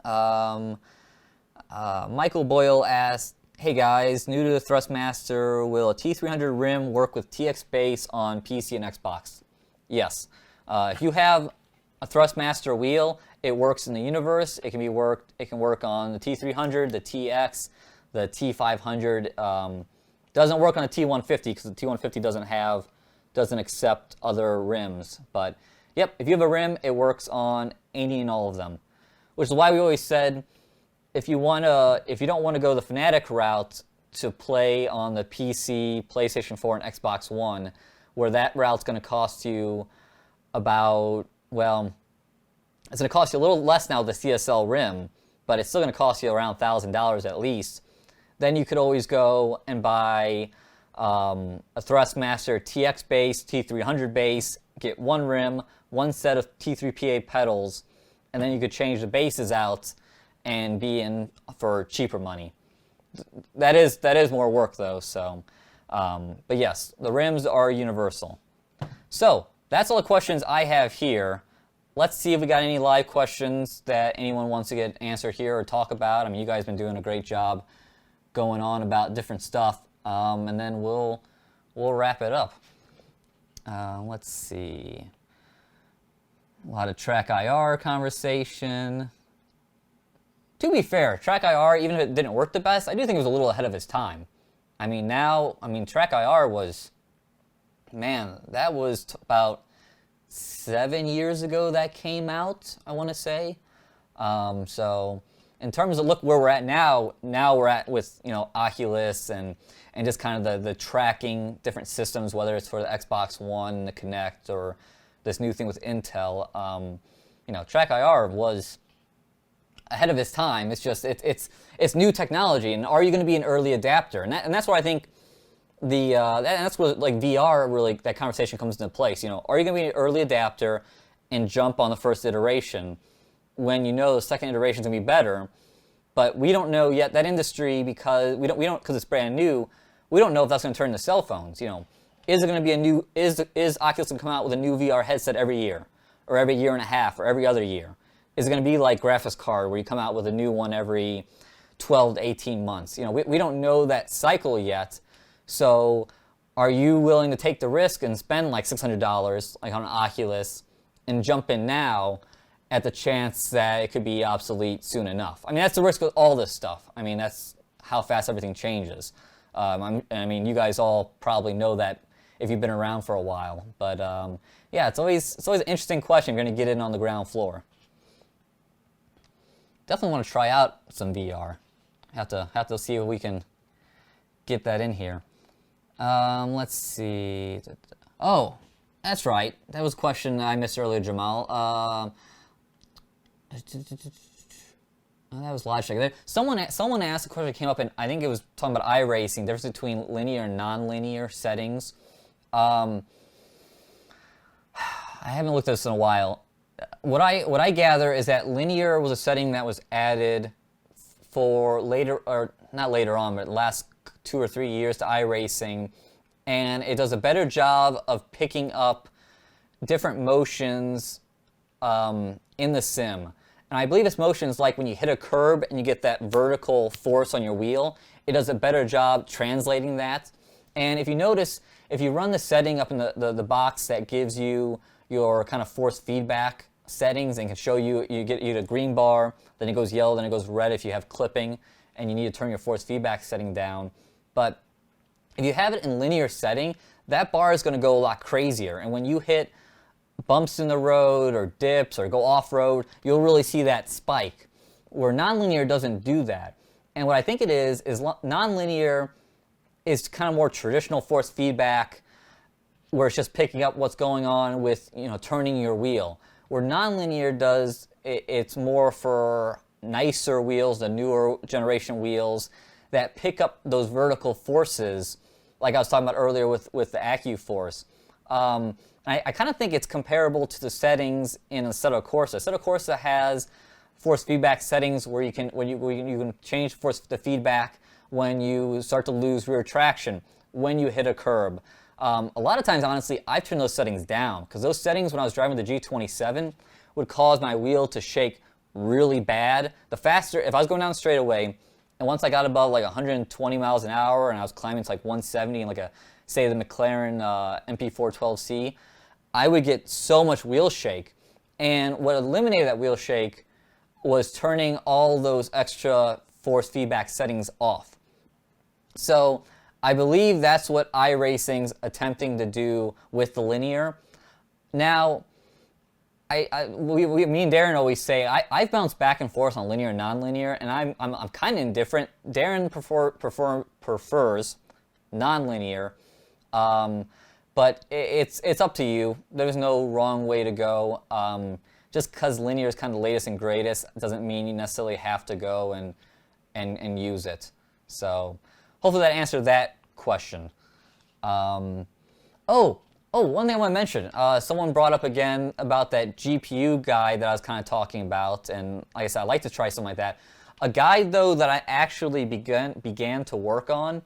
Speaker 2: Michael Boyle asked, hey guys, new to the Thrustmaster, will a T300 rim work with TX base on PC and Xbox? Yes. If you have a Thrustmaster wheel, it works in the universe. It can work on the T300, the TX, the T500. Doesn't work on the T150 because the T150 doesn't accept other rims. But yep, if you have a rim, it works on any and all of them. Which is why we always said, if you don't want to go the Fanatec route to play on the PC, PlayStation 4, and Xbox One, where that route's going to cost you about, well, it's going to cost you a little less now with the CSL rim, but it's still going to cost you around $1,000 at least. Then you could always go and buy a Thrustmaster TX base, T300 base, get one rim, one set of T3PA pedals, and then you could change the bases out and be in for cheaper money. That is more work though. So, but yes, the rims are universal. So that's all the questions I have here. Let's see if we got any live questions that anyone wants to get answered here or talk about. I mean, you guys have been doing a great job going on about different stuff, and then we'll wrap it up. Let's see. A lot of Track IR conversation. To be fair, Track IR, even if it didn't work the best, I do think it was a little ahead of its time. I mean, Track IR was, man, that was about 7 years ago that came out, I want to say. So in terms of look where we're at now we're at with, Oculus and just kind of the tracking different systems, whether it's for the Xbox One, the Kinect, or this new thing with Intel. Track IR was ahead of its time. It's just it's new technology, and are you going to be an early adapter? And that's where I think and that's what like VR really, that conversation comes into place. You know, are you going to be an early adapter and jump on the first iteration when you know the second iteration is going to be better? But we don't know yet that industry, because we don't because it's brand new. We don't know if that's going to turn into cell phones. You know, is it going to be a new is Oculus going to come out with a new VR headset every year, or every year and a half, or every other year? Is it going to be like graphics card, where you come out with a new one every 12 to 18 months? You know, we don't know that cycle yet. So are you willing to take the risk and spend like $600 like on an Oculus and jump in now at the chance that it could be obsolete soon enough? I mean, that's the risk with all this stuff. I mean, that's how fast everything changes. I mean, you guys all probably know that if you've been around for a while. But yeah, it's always an interesting question. You're going to get in on the ground floor. Definitely want to try out some VR. Have to see if we can get that in here. Let's see. Oh, that's right. That was a question I missed earlier, Jamal. That was Logitech. Someone asked a question that came up, and I think it was talking about iRacing, difference between linear and non-linear settings. I haven't looked at this in a while. What I gather is that linear was a setting that was added for later, or not later on, but the last 2 or 3 years to iRacing, and it does a better job of picking up different motions in the sim. And I believe it's motions like when you hit a curb and you get that vertical force on your wheel. It does a better job translating that. And if you notice, if you run the setting up in the box that gives you your kind of force feedback settings and can show you get a green bar, then it goes yellow, then it goes red if you have clipping and you need to turn your force feedback setting down. But if you have it in linear setting, that bar is going to go a lot crazier. And when you hit bumps in the road or dips or go off-road, you'll really see that spike, where nonlinear doesn't do that. And what I think it is nonlinear is kind of more traditional force feedback, where it's just picking up what's going on with, you know, turning your wheel. Where nonlinear does, it's more for nicer wheels, the newer generation wheels that pick up those vertical forces, like I was talking about earlier with the AccuForce. I kind of think it's comparable to the settings in Assetto Corsa. Assetto Corsa has force feedback settings where you can change the feedback when you start to lose rear traction, when you hit a curb. A lot of times, honestly, I've turned those settings down, because those settings when I was driving the G27 would cause my wheel to shake really bad. The faster, if I was going down straightaway, and once I got above like 120 miles an hour and I was climbing to like 170 in like say the McLaren MP412C, I would get so much wheel shake. And what eliminated that wheel shake was turning all those extra force feedback settings off. So I believe that's what iRacing's attempting to do with the linear. Now, me and Darren always say I've bounced back and forth on linear and non-linear, and I'm kind of indifferent. Darren prefers non-linear, but it's up to you. There's no wrong way to go. Just because linear is kind of the latest and greatest doesn't mean you necessarily have to go and use it. So hopefully that answered that question. One thing I want to mention. Someone brought up again about that GPU guide that I was kind of talking about, and like I said, I'd like to try something like that. A guide, though, that I actually began to work on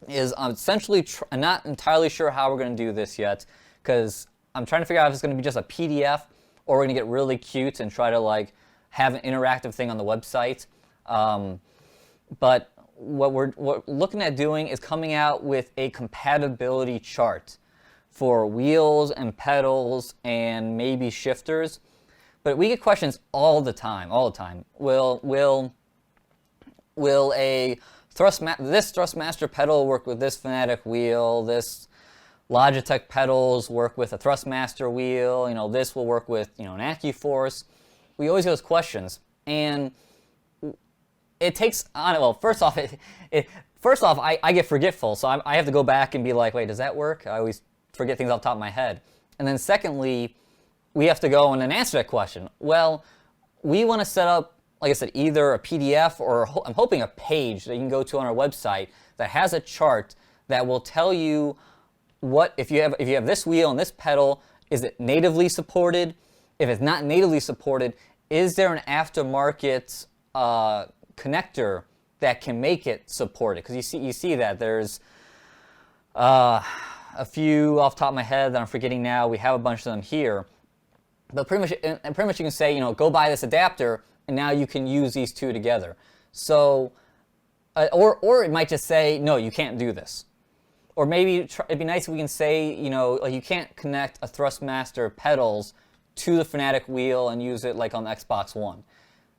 Speaker 2: is I'm essentially I'm not entirely sure how we're going to do this yet, because I'm trying to figure out if it's going to be just a PDF or we're going to get really cute and try to like have an interactive thing on the website. But what we're looking at doing is coming out with a compatibility chart for wheels and pedals and maybe shifters. But we get questions all the time. Will a this Thrustmaster pedal work with this Fanatic wheel? This Logitech pedals work with a Thrustmaster wheel? You know, this will work with, you know, an AccuForce. We always get those questions, and it takes on. Well, first off, I get forgetful, so I have to go back and be like, wait, does that work? I always forget things off the top of my head. And then secondly, we have to go and then answer that question. Well, we want to set up, like I said, either a PDF or I'm hoping a page that you can go to on our website that has a chart that will tell you what if you have this wheel and this pedal, is it natively supported? If it's not natively supported, is there an aftermarket connector that can make it supported? Because you see that there's a few off the top of my head that I'm forgetting now. We have a bunch of them here, but pretty much you can say, go buy this adapter, and now you can use these two together. So, or it might just say, no, you can't do this. Or maybe it'd be nice if we can say, like you can't connect a Thrustmaster pedals to the Fanatic wheel and use it like on the Xbox One.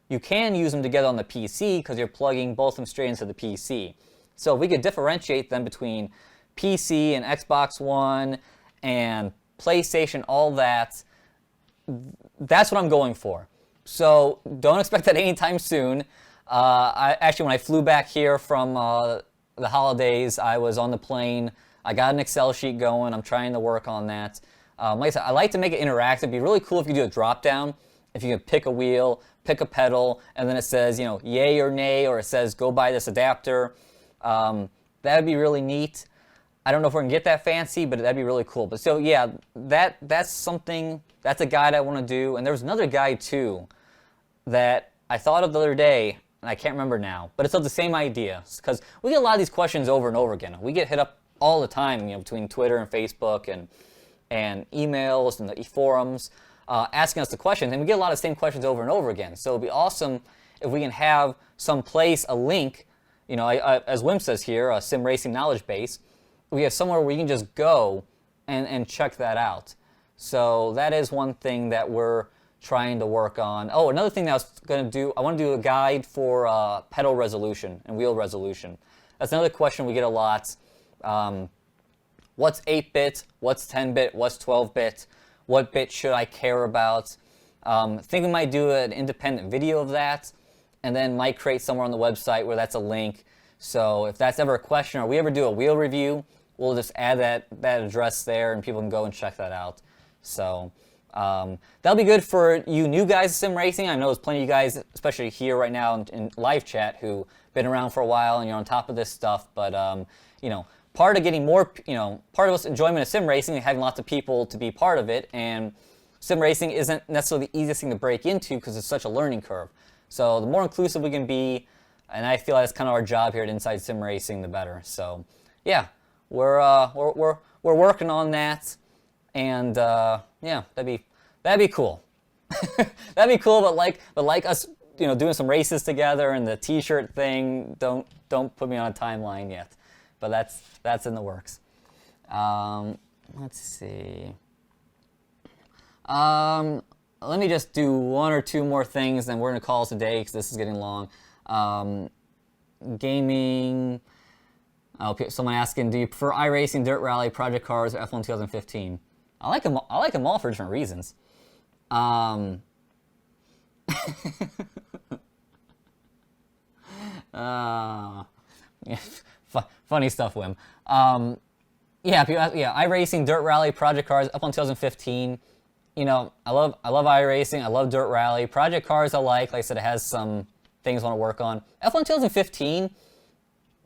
Speaker 2: You can use them together on the PC because you're plugging both of them straight into the PC. So if we could differentiate them between PC and Xbox One and PlayStation, all that, that's what I'm going for. So don't expect that anytime soon. When I flew back here from the holidays, I was on the plane. I got an Excel sheet going. I'm trying to work on that. Like I said, I like to make it interactive. It'd be really cool if you could do a drop down. If you could pick a wheel, pick a pedal, and then it says, yay or nay, or it says go buy this adapter. That would be really neat. I don't know if we're gonna get that fancy, but that'd be really cool. But so yeah, that's something. That's a guide I want to do. And there was another guide too that I thought of the other day, and I can't remember now. But it's of the same idea, because we get a lot of these questions over and over again. We get hit up all the time, between Twitter and Facebook and emails and the forums, asking us the questions, and we get a lot of the same questions over and over again. So it'd be awesome if we can have someplace, a link, as Wim says here, a sim racing knowledge base. We have somewhere where you can just go and check that out. So that is one thing that we're trying to work on. Oh, another thing that I was going to do, I want to do a guide for pedal resolution and wheel resolution. That's another question we get a lot. What's 8-bit? What's 10-bit? What's 12-bit? What bit should I care about? I think we might do an independent video of that, and then might create somewhere on the website where that's a link. So if that's ever a question, or we ever do a wheel review, we'll just add that address there, and people can go and check that out. So that'll be good for you new guys in sim racing. I know there's plenty of you guys, especially here right now in live chat, who been around for a while and you're on top of this stuff. But part of getting more, part of us enjoyment of sim racing is having lots of people to be part of it. And sim racing isn't necessarily the easiest thing to break into because it's such a learning curve. So the more inclusive we can be, and I feel that's kind of our job here at Inside Sim Racing, the better. So yeah, we're working on that, and yeah, that'd be cool. That'd be cool, but like us, doing some races together and the T-shirt thing. Don't put me on a timeline yet, but that's in the works. Let's see. Let me just do one or two more things, then we're gonna call it a day because this is getting long. Gaming. Someone asking, do you prefer iRacing, Dirt Rally, Project Cars, or F1 2015? I like them all for different reasons. Funny stuff, Wim. iRacing, Dirt Rally, Project Cars, F1 2015. I love iRacing. I love Dirt Rally. Project Cars like I said, it has some things I want to work on. F1 2015,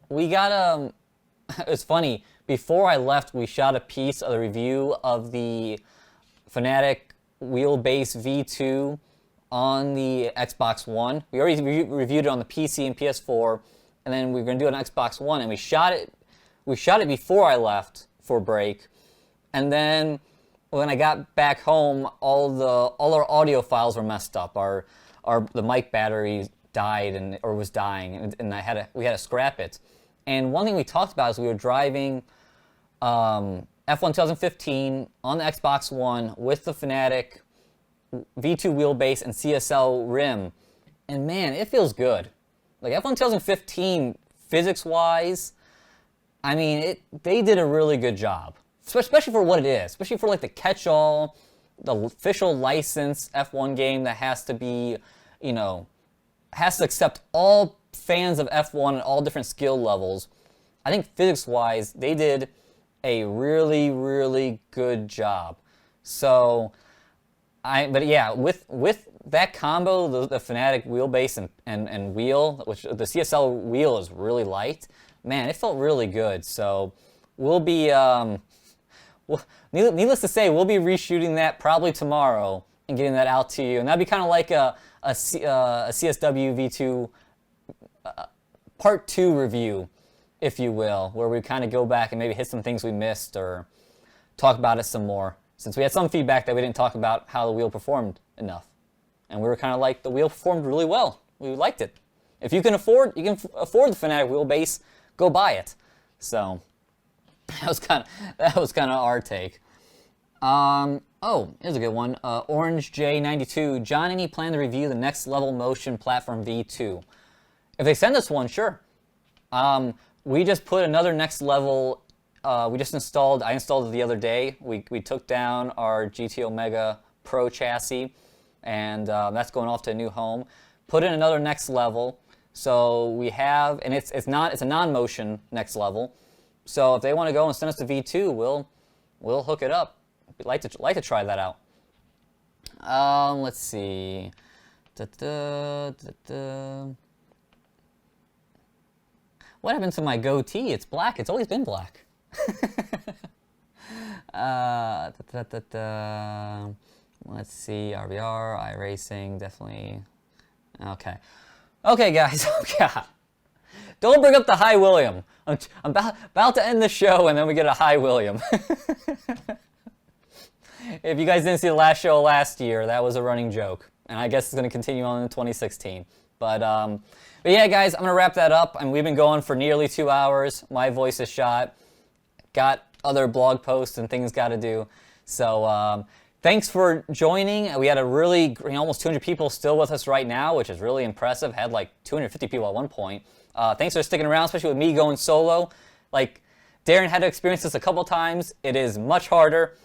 Speaker 2: we got it's funny. Before I left, we shot a piece of the review of the Fanatic wheelbase V2 on the Xbox One. We already reviewed it on the PC and PS4, and then we were gonna do it on Xbox One, and we shot it before I left for break, and then when I got back home, all our audio files were messed up. The mic battery died or was dying, and we had to scrap it. And one thing we talked about is we were driving F1 2015 on the Xbox One with the Fanatic V2 wheelbase and CSL rim, and man, it feels good. Like F1 2015, physics-wise, I mean, they did a really good job, especially for what it is, especially for like the catch-all, the official licensed F1 game that has to be, has to accept all fans of F1 at all different skill levels. I think physics-wise, they did a really, really good job. So But yeah, with that combo, the Fanatic wheelbase and wheel, which the CSL wheel is really light, man, it felt really good. So we'll be, needless to say, we'll be reshooting that probably tomorrow and getting that out to you. And that'd be kind of like a CSW V2 part 2 review, if you will, where we kind of go back and maybe hit some things we missed or talk about it some more. Since we had some feedback that we didn't talk about how the wheel performed enough. And we were kind of like, the wheel performed really well. We liked it. If you can afford the Fanatic wheelbase, go buy it. So that was kind of our take. Oh, here's a good one. Orange J92. John, any plan to review the Next Level Motion Platform V2? If they send us one, sure. We just put another Next Level. I installed it the other day. We took down our GT Omega Pro chassis, and that's going off to a new home. Put in another Next Level. So we have, and it's a non-motion Next Level. So if they want to go and send us the V2, we'll hook it up. We'd like to try that out. Let's see. What happened to my goatee? It's black. It's always been black. Let's see. RBR, iRacing, definitely. Okay. Okay, guys. Oh, God. Don't bring up the High William. I'm about to end the show, and then we get a High William. If you guys didn't see the last show last year, that was a running joke. And I guess it's going to continue on in 2016. But yeah, guys, I'm going to wrap that up. And we've been going for nearly 2 hours. My voice is shot. Got other blog posts and things got to do. So thanks for joining. We had a really, almost 200 people still with us right now, which is really impressive. Had like 250 people at one point. Thanks for sticking around, especially with me going solo. Like, Darren had to experience this a couple times. It is much harder.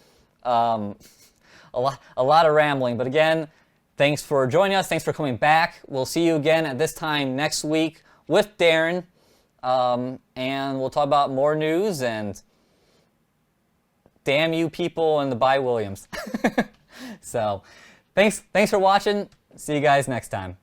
Speaker 2: A lot of rambling. But again, thanks for joining us. Thanks for coming back. We'll see you again at this time next week with Darren. And we'll talk about more news and damn you people and the Buy Williams. So, thanks for watching. See you guys next time.